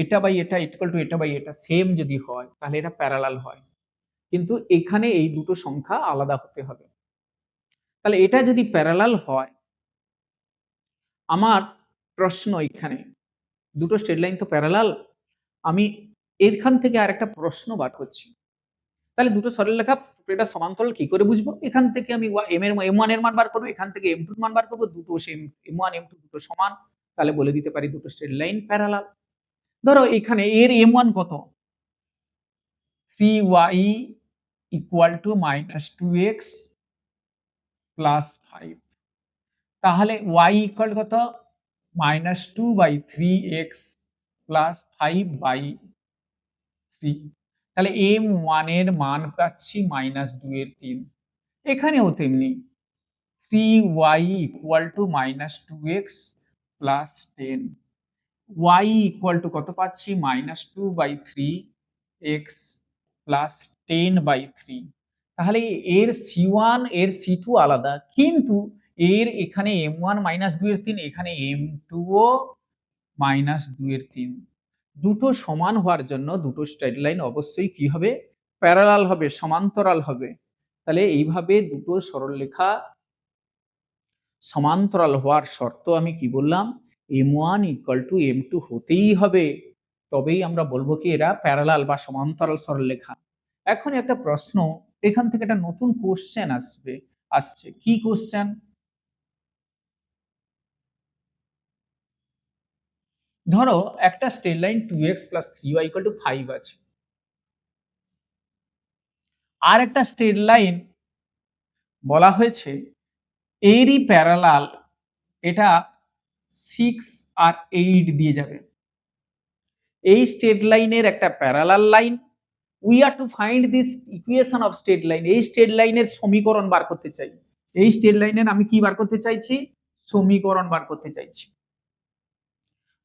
এটা বাই এটা ইকুয়াল টু এটা বাই এটা সেম যদি হয় তাহলে এটা প্যারালাল হয়। কিন্তু এখানে এই দুটো সংখ্যা আলাদা হতে হবে। তাহলে এটা যদি প্যারালাল হয়, আমার প্রশ্ন এখানে দুটো স্ট্রেট লাইন তো প্যারালাল, আমি এখান থেকে আরেকটা প্রশ্ন বার করছি। তাহলে দুটো সরলরেখা এটা সমান্তরাল কি করে বুঝবো? এখান থেকে আমি এম এর m1 এর মান বার করবো, এখান থেকে m2 এর মান বার করবো, দুটো সেম m1 m2 দুটো সমান, তাহলে বলে দিতে পারি দুটো স্ট্রেট লাইন প্যারালাল। ধরো এখানে এর m1 কত? 3y equal to -2x plus 5। তাহলে y ইকুয়াল কত? -2/3x plus 5/3। তাহলে m1 এর মান পাচ্ছি -2/3। এখানেও তেমনি 3y equal to -2x plus 10, y equal to কত পাচ্ছি? -2/3x plus 10/3। তাহলে এর c1 এর c2 আলাদা, কিন্তু এর এখানে m1 -2/3, এখানে m2 ও -2/3। দুটো সমান হওয়ার জন্য দুটো স্ট্রেট লাইন অবশ্যই কি হবে? প্যারালাল হবে, সমান্তরাল হবে। তাহলে এইভাবে দুটো সরলরেখা সমান্তরাল হওয়ার শর্ত আমি কি বললাম? m1 ইকুয়াল টু m2 হতেই হবে, তবেই আমরা বলবো কি এরা প্যারালাল বা সমান্তরাল সরলরেখা। এখন একটা প্রশ্ন, এখান থেকে একটা নতুন কোশ্চেন আসছে। কি কোশ্চেন? ধরো একটা straight line 2x plus 3y equal to 5 আছে, আর একটা স্ট্রেট লাইন বলা হয়েছে এরই প্যারালাল, এটা 6 আর 8 দিয়ে যাবে। এই স্ট্রেট লাইনের একটা parallel line, we are to find this equation of straight line. এই স্ট্রেট লাইনের সমীকরণ বার করতে চাই। এই স্ট্রেট লাইনের আমি কি বার করতে চাইছি? সমীকরণ বার করতে চাইছি।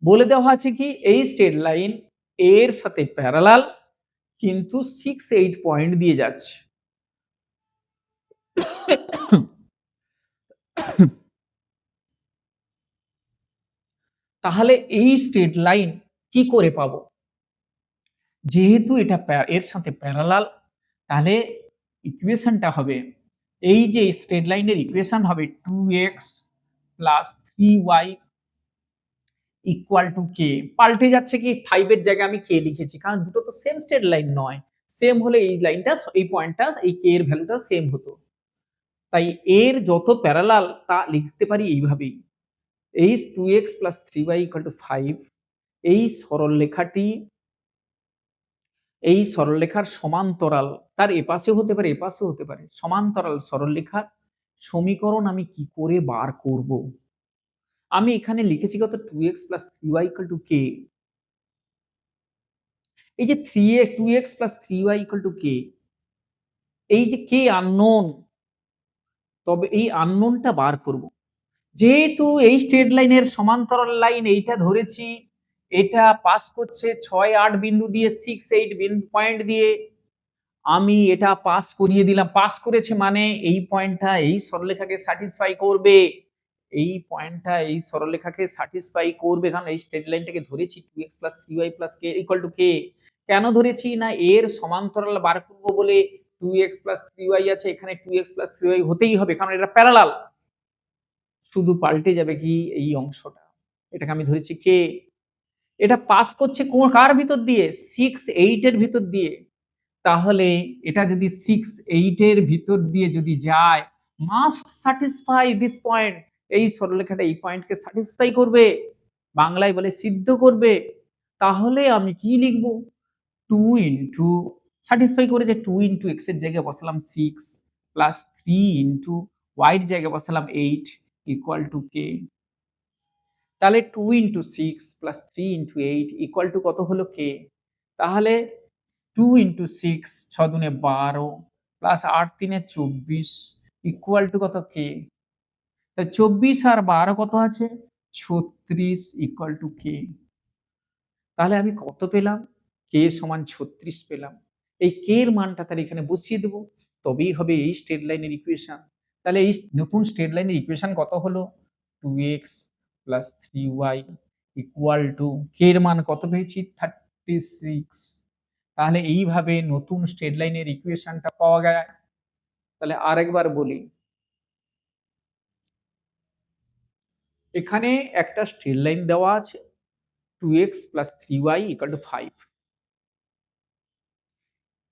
বলে দেওয়া আছে কি এই স্ট্রেট লাইন এর সাথে প্যারালাল, কিন্তু 6, 8 পয়েন্ট দিয়ে যাচ্ছে। তাহলে এই স্ট্রেট লাইন কি করে পাবো? যেহেতু এটা এর সাথে প্যারালাল, তাহলে ইকুয়েশনটা হবে, এই যে স্ট্রেট লাইনের ইকুয়েশন হবে 2x plus 3y equal to কে। পাল্টে যাচ্ছে কি 5 এর জায়গায় আমি কে লিখেছি, কারণ দুটো তো সেম স্ট্রেট লাইন নয়। সেম হলে এই লাইনটা, এই পয়েন্টটা, এই কে এর ভ্যালুটা সেম হতো। তাই এর যত প্যারালাল তা লিখতে পারি এইভাবেই, এই 2x plus 3y equal to 5। এই সরলরেখাটি, এই সরলরেখার সমান্তরাল, তার এপাশেও হতে পারে এপাশেও হতে পারে, সমান্তরাল সরলরেখার সমীকরণ আমি কি করে বার করব? আমি এখানে লিখেছি কত? 2x plus 3y equal to কে। এই যে 2x plus 3y equal to কে, এই যে কে আননোন, তবে এই আননোনটা বার করব। যেহেতু এই স্ট্রেট লাইনের সমান্তরাল লাইন এইটা ধরেছি, এটা পাস করছে 6, 8 বিন্দু দিয়ে, 6, 8 বিন্দু পয়েন্ট দিয়ে, আমি এটা পাস করিয়ে দিলাম। পাস করেছে মানে এই পয়েন্টটা এই সরলরেখাকে স্যাটিসফাই করবে, এই পয়েন্টটা এই সরলরেখাকে স্যাটিসফাই করবে, কারণ এই স্ট্রেট লাইনটাকে ধরেছি 2x plus 3y plus k equal to k। কেন ধরেছি? না এর সমান্তরাল বার করব বলে 2x প্লাস 3y আছে, এখানে 2x প্লাস 3y হতেই হবে, কারণ এটা প্যারালাল। শুধু পাল্টে যাবে কি এই অংশটা, এটাকে আমি ধরেছি k। এটা পাস করছে কার ভিতর দিয়ে? 6, 8 এর ভিতর দিয়ে। তাহলে এটা যদি 6, 8 এর ভিতর দিয়ে যদি যায়, মাস্ট স্যাটিসফাই দিস পয়েন্ট। এই সরলরেখাটা এই পয়েন্টকে স্যাটিসফাই করবে, বাংলায় বলে সিদ্ধ করবে। তাহলে আমি কি লিখব? 2 ইনটু, স্যাটিসফাই করেছে, 2 ইনটু x এর জায়গায় বসালাম 6 প্লাস 3 ইনটু y এর জায়গায় বসালাম 8 ইকুয়াল টু k। তাহলে 2 into 6 plus 3 into 8 equal to কত হলো k। তাহলে 2 ইনটু 6, 6 দুনে 12 প্লাস 8 তিনে 24 ইকুয়াল টু কত k। তাই 24 আর 12 কত আছে? 36 ইকুয়াল টু k। তাহলে আমি কত পেলাম? k সমান 36 পেলাম। এই k এর মানটা তাহলে এখানে বসিয়ে দেব, তবেই হবে এই স্ট্রেট লাইনের ইকুয়েশন। তাহলে এই নতুন স্ট্রেট লাইনের ইকুয়েশন কত হলো? 2x plus 3y equal to কে এর মান কত পেয়েছি? 36। তাহলে এইভাবে নতুন স্ট্রেট লাইনের ইকুয়েশনটা পাওয়া যায়। তাহলে আরেকবার বলি, এখানে একটা স্ট্রেট লাইন দেওয়া আছে 2x plus 3y equal to 5।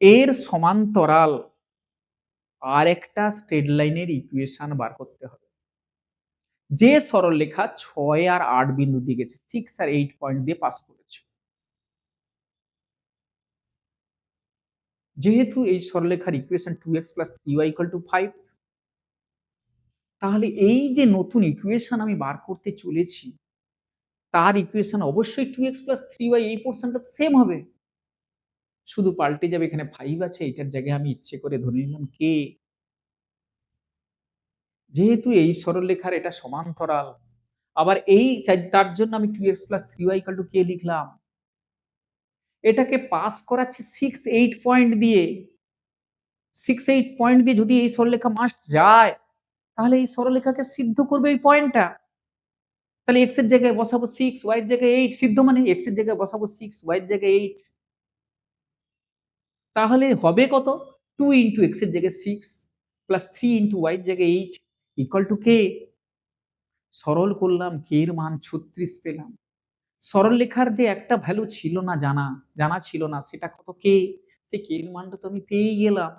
এর সমান্তরাল আরেকটা স্ট্রেট লাইনের ইকুয়েশন বার করতে হবে। যে সরলরেখা 6 আর 8 বিন্দু দিয়ে গেছে, 6 আর 8 পয়েন্ট দিয়ে পাস করেছে। যেহেতু এই সরলরেখার equation 2x plus 3y equal to 5, তাহলে এই যে নতুন ইকুয়েশন আমি বার করতে চলেছি, তার ইকুয়েশন অবশ্যই 2x প্লাস 3y এই পোরশনটা সেম হবে। শুধু পাল্টে যাবে, এখানে 5 আছে, এটার জায়গায় আমি ইচ্ছে করে ধরে নিলাম k। যেহেতু এই সরলরেখার এটা সমান্তরাল, আবার এই তার জন্য আমি 2x plus 3y equal to k লিখলাম। এটাকে পাস করাচ্ছি 6, 8 পয়েন্ট দিয়ে। 6, 8 পয়েন্ট দিয়ে যদি এই সরলরেখা মাস্ট যায়, তাহলে এই সরলরেখাকে সিদ্ধ করবে এই পয়েন্টটা। তাহলে x এর জায়গায় বসাবো 6, y এর জায়গায় 8, সিদ্ধ মানে x এর জায়গায় বসাবো 6, y এর জায়গায় 8। তাহলে হবে কত? 2 ইনটু x এর জায়গায় 6 প্লাস 3 ইনটু y এর জায়গায় 8 ইকুয়াল টু k। সরল করলাম, k এর মান 36 পেলাম। সরলরেখার যে একটা ভ্যালু ছিল না জানা ছিল না, সেটা কত? k। সেই k এর মানটা তো আমি পেয়েই গেলাম।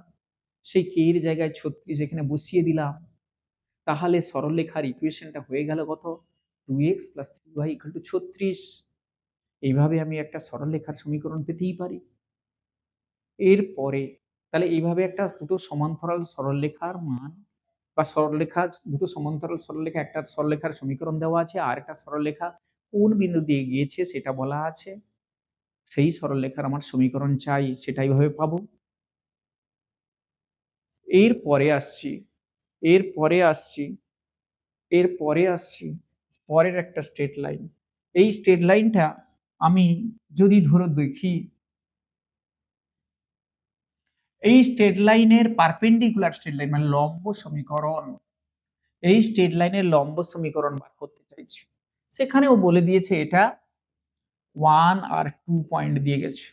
সেই k এর জায়গায় 36 এখানে বসিয়ে দিলাম। তাহলে সরলরেখার ইকুয়েশনটা হয়ে গেল কত? 2x plus 3y equal to 36। এইভাবে আমি একটা সরলরেখার সমীকরণ পেতেই পারি। এরপরে তাহলে এইভাবে একটা দুটো সমান্তরাল সরলরেখার মান বা সরলরেখা, দুটো সমান্তরাল সরলরেখা, একটা সরলরেখার সমীকরণ দেওয়া আছে, আর একটা সরলরেখা কোন বিন্দু দিয়ে গিয়েছে সেটা বলা আছে। সেই সরলরেখার আমার সমীকরণ চাই, সেটা এইভাবে পাবো। এরপরে আসছি এরপরে আসছি এরপরে আসছি পরের একটা স্ট্রেট লাইন। এই স্ট্রেট লাইনটা আমি যদি ধরো দেখি, এই স্ট্রেট লাইনের পারপেন্ডিকুলার স্ট্রেট লাইন মানে লম্ব সমীকরণ, এই স্ট্রেট লাইনের লম্ব সমীকরণ বার করতে চাইছি। সেখানেও বলে দিয়েছে এটা 1 আর 2 পয়েন্ট দিয়ে গেছে।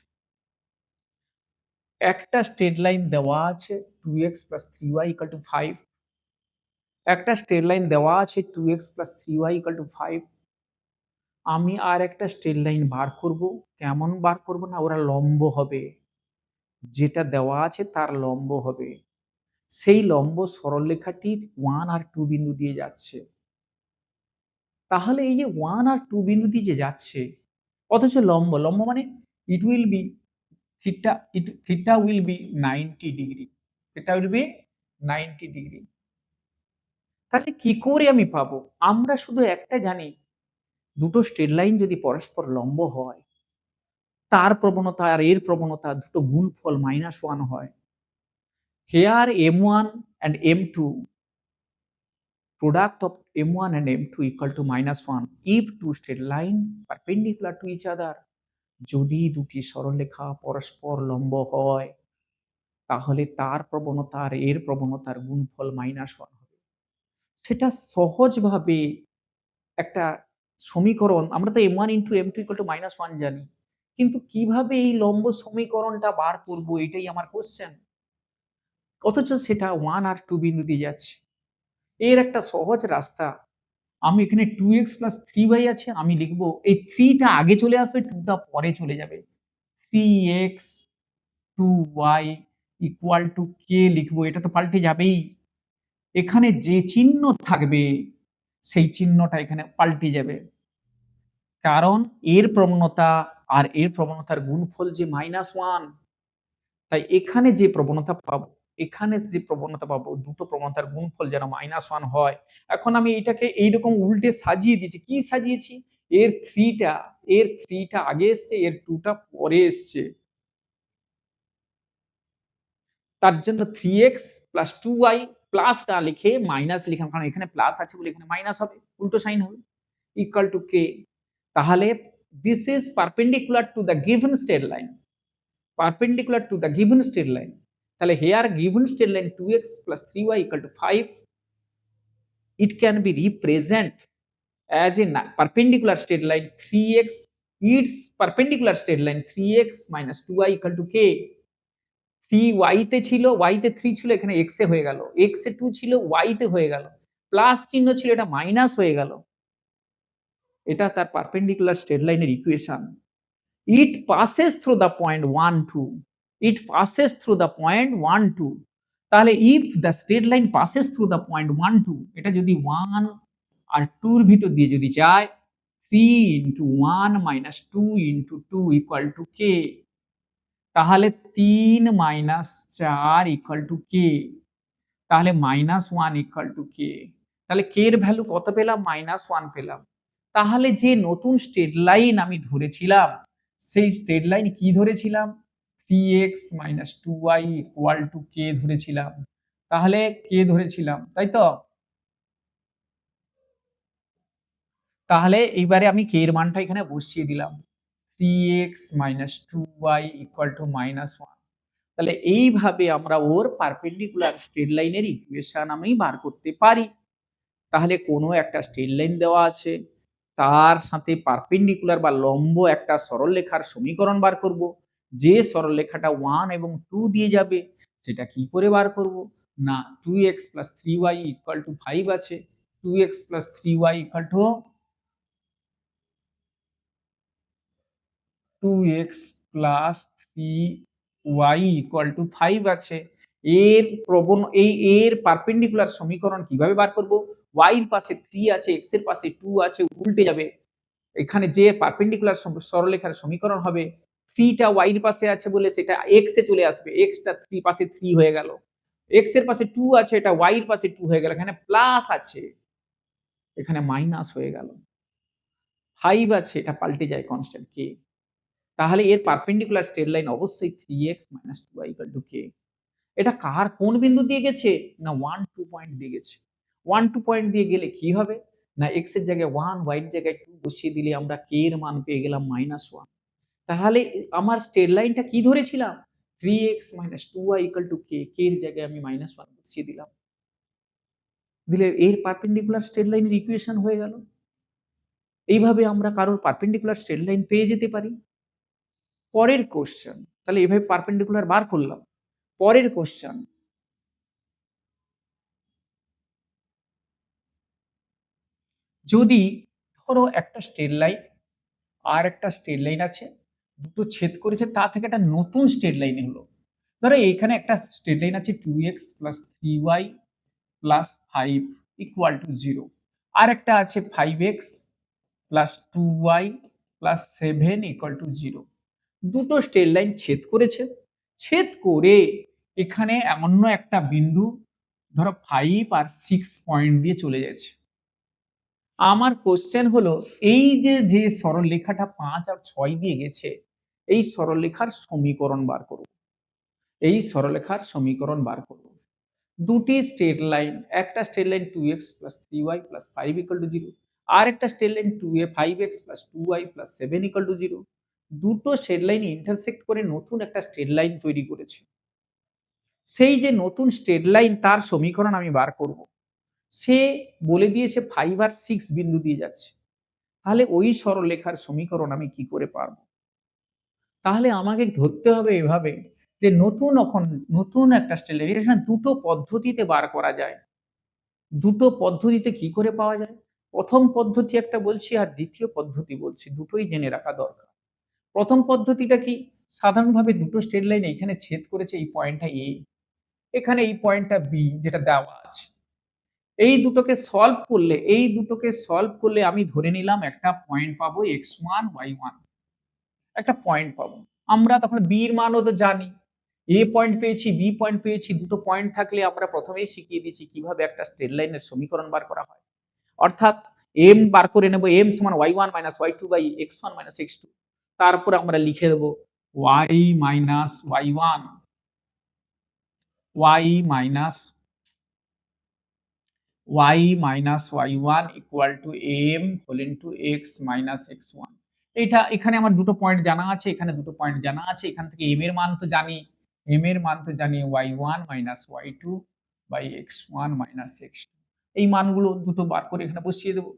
একটা স্ট্রেট লাইন দেওয়া আছে 2x plus 3y equal to 5। একটা স্ট্রেট লাইন দেওয়া আছে 2x plus 3y equal to 5। আমি আর একটা স্ট্রেট লাইন বার করব। কেমন বার করব? না, ওরা লম্ব হবে, যেটা দেওয়া আছে তার লম্ব হবে। সেই লম্ব সরলরেখাটি 1 আর 2 বিন্দু দিয়ে যাচ্ছে। তাহলে এই যে 1 আর 2 বিন্দু দিয়ে যে যাচ্ছে, অথচ লম্ব মানে it will be theta will be 90 degree. Theta will be 90 degree. তাহলে কি করে আমি পাবো? আমরা শুধু একটা জানি, দুটো স্ট্রেট লাইন যদি পরস্পর লম্ব হয়, তার প্রবণতা আর এর প্রবণতা দুটো গুণফল -1 হয়। Here m1 and m2, product of m1 and m2 equal to -1 if two straight line perpendicular to each other। যদি দুটি সরলরেখা পরস্পর লম্ব হয়, তাহলে তার প্রবণতা আর এর প্রবণতার গুণফল -1 হবে। সেটা সহজভাবে একটা সমীকরণ, আমরা তো m1 into m2 equal to -1 জানি, কিন্তু কিভাবে এই লম্ব সমীকরণটা বার করব, এটাই আমার কোশ্চেন। অথচ সেটা 1 আর 2 বিন্দু দিয়ে যাচ্ছে। এর একটা সহজ রাস্তা, আমি এখানে 2x প্লাস 3y আছে, আমি লিখব এই 3 টা আগে চলে আসবে, 2 টা পরে চলে যাবে। 3x 2y equal to k লিখবো, এটা তো পাল্টে যাবেই। এখানে যে চিহ্ন থাকবে সেই চিহ্নটা এখানে পাল্টে যাবে। কারণ এর প্রবণতা আর এর প্রবণতার গুণফল যে -1, তাই এখানে যে প্রবণতা পাবো, দুটো প্রবণতার গুণফল যেন -1 হয়। এখন আমি এটাকে এইরকম উল্টে সাজিয়ে দিয়েছি। কি সাজিয়েছি? এর 3 টা আগে এসছে, এর 2 টা পরে এসছে। তার জন্য 3x প্লাস 2y প্লাস না লিখে মাইনাস লিখলাম, কারণ এখানে প্লাস আছে বলে এখানে মাইনাস হবে, উল্টো সাইন হবে, ইকুয়াল টু k। তাহলে this is perpendicular to the given straight line, তাহলে here given straight line 2x plus 3y equal to 5, it can be represent as a perpendicular straight line 3x, its perpendicular straight line 3x minus 2y equal to k। 3y তে ছিল, y তে 3 ছিল, এখানে x এ হয়ে গেল, x এ 2 ছিল, y তে হয়ে গেল, প্লাস চিহ্ন ছিল, এটা মাইনাস হয়ে গেল। এটা তার পারপেন্ডিকুলার স্ট্রেট লাইনের equation. It passes through the point 1 2, it passes through the point 1 2। তাহলে if the straight line passes through the point 1 2, এটা যদি 1 আর 2 এর ভিতর দিয়ে যদি যায়, 3 into 1 minus 2 into 2 equal to k। তাহলে 3 মাইনাস 4 ইকুয়াল টু k। তাহলে -1 ইকুয়াল টু k। তাহলে k এর ভ্যালু কত পেলাম? -1 পেলাম। তাহলে যে নতুন স্ট্রেট লাইন আমি ধরেছিলাম, সেই স্ট্রেট লাইন কি ধরেছিলাম? 3x - 2y equal to k ধরেছিলাম। তাহলে k ধরেছিলাম, তাই তো? তাহলে এইবারে আমি k এর মানটা এখানে বসিয়ে দিলাম। 3x - 2y equal to -1। তাহলে এইভাবে আমরা ওর পারপেন্ডিকুলার স্ট্রেট লাইনের ইকুয়েশন আমি বার করতে পারি। তাহলে কোনো একটা স্ট্রেট লাইন দেওয়া আছে, তার সাথে পারপেন্ডিকুলার বা লম্ব একটা সরলরেখার সমীকরণ বার করব। যে সরলরেখাটা 1 এবং 2 দিয়ে যাবে, সেটা কি করে বার করব? না 2x + 3y = 5 আছে। 2x + 3y = 2x + 3y = 5 আছে। এর পারপেন্ডিকুলার সমীকরণ কিভাবে বার করব? y এর পাশে 3 আছে, x এর পাশে 2 আছে, উল্টে যাবে। এখানে যে পারপেন্ডিকুলার সরলরেখার সমীকরণ হবে, 3 টা y এর পাশে আছে বলে সেটা x এ চলে আসবে। x টা 3 পাশে 3 হয়ে গেল। x এর পাশে 2 আছে, এটা y এর পাশে 2 হয়ে গেল। এখানে প্লাস আছে, এখানে মাইনাস হয়ে গেল। 5 আছে, এটা পাল্টে যায় কনস্ট্যান্ট k। তাহলে এর পারপেন্ডিকুলার স্ট্রেট লাইন অবশ্যই 3x - 2y = k। এটা কার কোন বিন্দু দিয়ে গেছে? না 1 2 পয়েন্ট দিয়ে গেছে। 1 2 পয়েন্ট দিয়ে গেলে কি হবে? না x এর জায়গায় 1, y এর জায়গায় 2 বসিয়ে দিলে আমরা k এর মান পেয়ে গেলাম -1। তাহলে আমার স্ট্রেট লাইনটা কি ধরেছিলাম? 3x - 2y = k। k এর জায়গায় আমি -1 বসিয়ে দিলাম। দিলে এর পারপেন্ডিকুলার স্ট্রেট লাইনের ইকুয়েশন হয়ে গেল। এইভাবে আমরা কারোর পারপেন্ডিকুলার স্ট্রেট লাইন পেয়ে যেতে পারি। পরের কোয়েশ্চেন, তাহলে এভাবে পারপেন্ডিকুলার বার করলাম। পরের কোয়েশ্চেন, যদি ধরো একটা স্ট্রেট লাইন আর একটা স্ট্রেট লাইন আছে, দুটো ছেদ করেছে, তা থেকে একটা নতুন স্ট্রেট লাইন হলো। ধরো এইখানে একটা স্ট্রেট লাইন আছে 2x + 3y + 5 = 0। আর একটা আছে 5x + 2y + 7 = 0। দুটো স্ট্রেট লাইন ছেদ করেছে। ছেদ করে এখানে অন্য একটা বিন্দু ধরো 5 আর 6 পয়েন্ট দিয়ে চলে যাচ্ছে। আমার কোশ্চেন হলো, এই যে সরলরেখাটা 5 আর 6 দিয়ে গেছে, এই সরলরেখার সমীকরণ বার করব। এই সরলরেখার সমীকরণ বার করব। দুটি স্ট্রেট লাইন, একটা স্ট্রেট লাইন 2x + 3y + 5 = 0, আর একটা স্ট্রেট লাইন 5x + 2y + 7 = 0। দুটো স্ট্রেট লাইন ইন্টারসেক্ট করে নতুন একটা স্ট্রেট লাইন তৈরি করেছে। সেই যে নতুন স্ট্রেট লাইন, তার সমীকরণ আমি বার করব। সে বলে দিয়েছে 5 আর 6 বিন্দু দিয়ে যাচ্ছে। তাহলে ওই সরলরেখার সমীকরণ আমি কি করে পারব? তাহলে আমাকে ধরতে হবে এভাবে যে নতুন একটা স্ট্রেট লাইন, এখানে দুটো পদ্ধতিতে বার করা যায়। দুটো পদ্ধতিতে কি করে পাওয়া যায়? প্রথম পদ্ধতি একটা বলছি আর দ্বিতীয় পদ্ধতি বলছি। দুটোই জেনে রাখা দরকার। প্রথম পদ্ধতিটা কি? সাধারণভাবে দুটো স্ট্রেট লাইন এখানে ছেদ করেছে, এই পয়েন্টটা A, এখানে এই পয়েন্টটা B যেটা দেওয়া আছে। এই দুটোকে সলভ করলে আমি ধরে নিলাম একটা পয়েন্ট পাবো x1 y1, একটা পয়েন্ট পাবো। আমরা তখন b এর মানও তো জানি। a পয়েন্ট পেয়েছি, b পয়েন্ট পেয়েছি। দুটো পয়েন্ট থাকলে আমরা প্রথমেই শিখিয়ে দিয়েছি কিভাবে একটা স্ট্রেট লাইনের সমীকরণ বার করা হয়। অর্থাৎ m বার করে নেব, m সমান y1 - y2 / x1 - x2। তারপর আমরা লিখে দেব y - y1 y - y1 = m whole into x - x1। এটা এখানে আমার দুটো পয়েন্ট জানা আছে, এখানে দুটো পয়েন্ট জানা আছে। এখান থেকে m এর মান তো জানি, y1 - y2 / x1 - x2। এই মানগুলো দুটো বার করে এখানে বসিয়ে দেবো,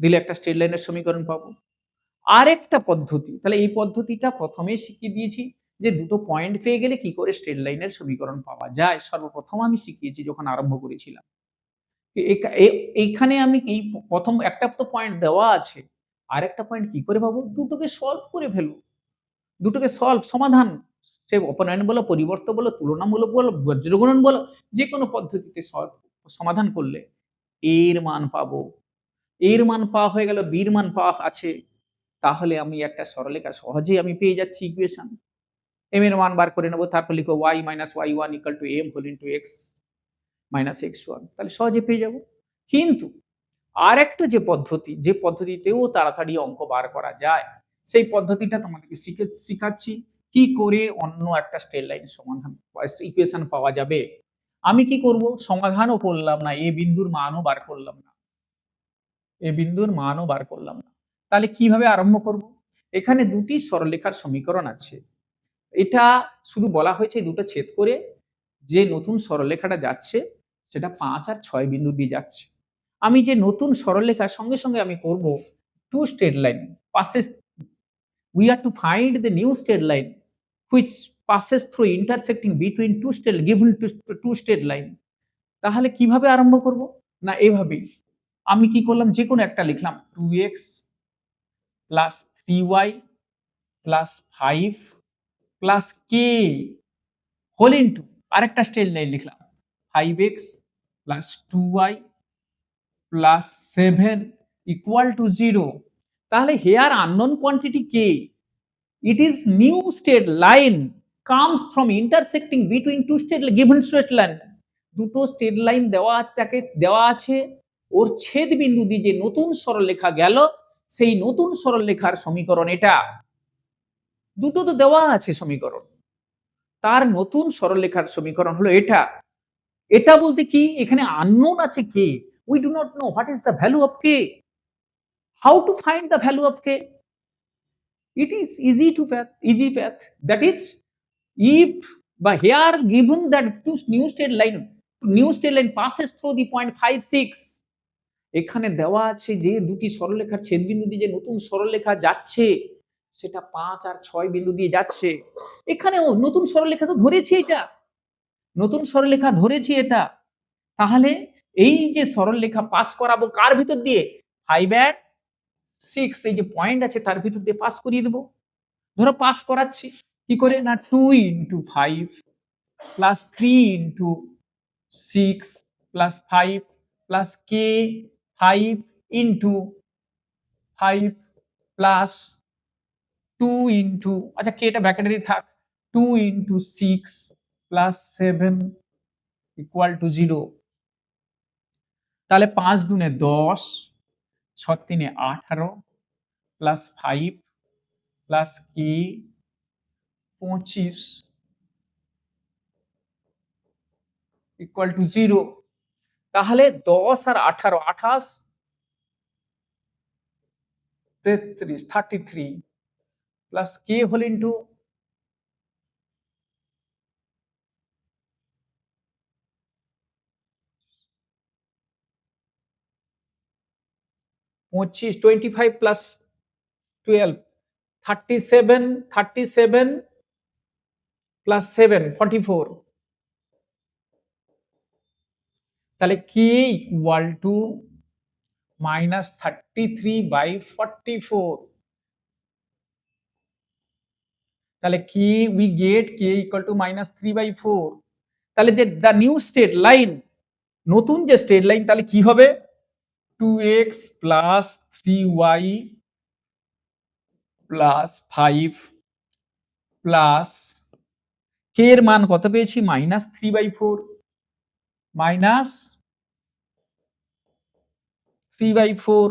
দিলে একটা স্ট্রেট লাইনের সমীকরণ পাবো। আরেকটা পদ্ধতি, তাহলে এই পদ্ধতিটা প্রথমেই শিখিয়ে দিয়েছি যে দুটো পয়েন্ট পেয়ে গেলে কি করে স্ট্রেট লাইনের সমীকরণ পাওয়া যায়, সর্বপ্রথম আমি শিখিয়েছি যখন আরম্ভ করেছিলাম। এইখানে আমি এই প্রথম একটা তো পয়েন্ট দেওয়া আছে, আরেকটা পয়েন্ট কি করে পাবো? দুটোকে সলভ করে ফেলবো, দুটোকে সমাধান, সে অপনয়ন বলো, পরিবর্তন বলো, তুলনামূলক বলো, বজ্রগুণন বলো, যে কোনো পদ্ধতিতে সমাধান করলে এর মান পাবো। এর মান পাওয়া হয়ে গেল, বির মান পাওয়া আছে, তাহলে আমি একটা সরলরেখা সহজেই আমি পেয়ে যাচ্ছি ইকুয়েশন। এম এর মান বার করে নেব, তারপর লিখো y minus y1 equal to m whole into x minus x1, তাহলে সহজে পেয়ে যাব। কিন্তু আরেকটা যে পদ্ধতি, যে পদ্ধতিতেও তাড়াতাড়ি অঙ্ক বার করা যায়, সেই পদ্ধতিটা তোমাদেরকে শিখাচ্ছি কি করে অন্য একটা স্ট্রেট লাইন সমাধান ইকুয়েশন পাওয়া যাবে। আমি কি করব, সমাধানও করলাম না, এ বিন্দুর মানও বার করলাম না, এ বিন্দুর মানও বার করলাম না, তাহলে কিভাবে আরম্ভ করব? এখানে দুটি সরলরেখার সমীকরণ আছে, এটা শুধু বলা হয়েছে দুটো ছেদ করে যে নতুন সরলরেখাটা যাচ্ছে সেটা 5 আর 6 বিন্দু দিয়ে যাচ্ছে। আমি যে নতুন সরলরেখার সঙ্গে সঙ্গে আমি করব two straight line passes, we are to find the new straight line which passes through intersecting between two straight line। তাহলে কিভাবে আরম্ভ করব? না এভাবেই, আমি কি করলাম, যে কোনো একটা লিখলাম 2x plus 3y plus 5 plus K whole into আরেকটা স্ট্রেট লাইন লিখলাম 5x plus 2y plus 7 equal to 0। তাহলে হেয়ার আননোন কোয়ান্টিটি কে, it is new straight line comes from intersecting between two given straight line। দুটো straight line দেওয়া আছে, ওর ছেদ বিন্দু দিয়ে যে নতুন সরলরেখা গেল সেই নতুন সরলরেখার সমীকরণ এটা, দুটো তো দেওয়া আছে সমীকরণ, তার নতুন সরলরেখার সমীকরণ হলো এটা। এটা বলতে কি, এখানে আননোন আছে কে, we do not know what is the value of k, how to find the value of k? It is easy path, that is, if by here given that new straight line passes through the point 5 6, এখানে দেওয়া আছে যে দুটি সরলরেখার ছেদবিন্দু দিয়ে যে নতুন সরলরেখা যাচ্ছে সেটা 5 আর 6 বিন্দু দিয়ে যাচ্ছে। এখানেও নতুন সরলরেখা তো ধরেছি, এটা নতুন সরলরেখা ধরেছি এটা, তাহলে এই যে সরলরেখা পাস করাবো কার ভিতর দিয়ে, 5 আর 6 এই যে পয়েন্ট আছে তার ভিতর দিয়ে পাস করিয়ে দেবো। ধরো পাস করাচ্ছি কি করে, না 2 into 5 plus 3 into 6 plus 5 plus K 5 into 5 plus 2 into, আচ্ছা কেটা ব্র্যাকেটেরই থাক, 2 ইন্টু 6 প্লাস 7 ইকুয়াল টু 0। তাহলে 5 দুনে 10, 6 তিনে 18 plus 5 plus K 25 equal to 0। তাহলে 10 আর 18 28 33 33 plus K whole into 25 25 plus 12 37 plus 7 44। তাহলে কে ইকুয়াল টু মাইনাস 33/44। তাহলে কি we get K equal to minus 3/4। তাহলে যে দ্য নিউ স্ট্রেট লাইন, নতুন যে স্ট্রেট লাইন, তাহলে কি হবে, 2x plus 3y plus 5 plus কে এর মান কত পেয়েছি, মাইনাস 3/4, মাইনাস 3/4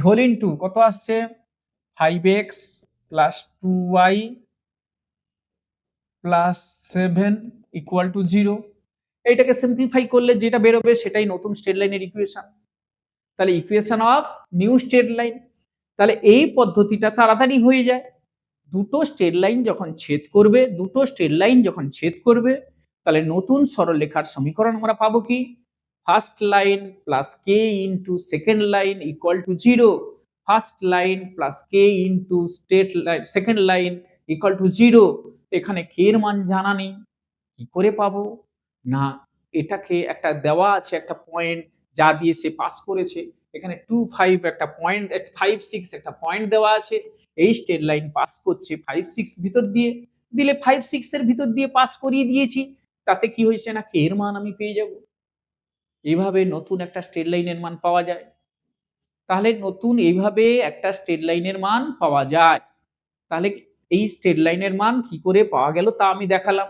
হোল ইন্টু কত আসছে, 5x plus 2y plus 7 equal to 0। এইটাকে সিম্পলিফাই করলে যেটা বেরোবে সেটাই নতুন স্ট্রেট লাইনের ইকুয়েশন, তাহলে equation of new straight line. তাহলে এই পদ্ধতিটা তাড়াতাড়ি হয়ে যায়, দুটো স্ট্রেট লাইন যখন ছেদ করবে তাহলে নতুন সরলরেখার সমীকরণ আমরা পাবো কি, first line plus K into second line equal to 0, first line plus K into second line equal to 0। এখানে কে এর মান জানা নেই, কি করে পাবো? না, এটাকে একটা দেওয়া আছে একটা পয়েন্ট যা দিয়ে সে পাস করেছে। এখানে 25 একটা পয়েন্ট, 56 একটা পয়েন্ট দেওয়া আছে। এই স্ট্রেট লাইন পাস করছে 56 ভিতর দিয়ে, দিলে 56 এর ভিতর দিয়ে পাস করিয়ে দিয়েছি। তাতে কি হয়েছে না, কে এর মান আমি পেয়ে যাব। এইভাবে নতুন একটা স্ট্রেট লাইনের মান পাওয়া যায়। তাহলে নতুন এইভাবে একটা স্ট্রেট লাইনের মান পাওয়া যায়। তাহলে এই স্ট্রেট লাইনের মান কি করে পাওয়া গেল তা আমি দেখালাম।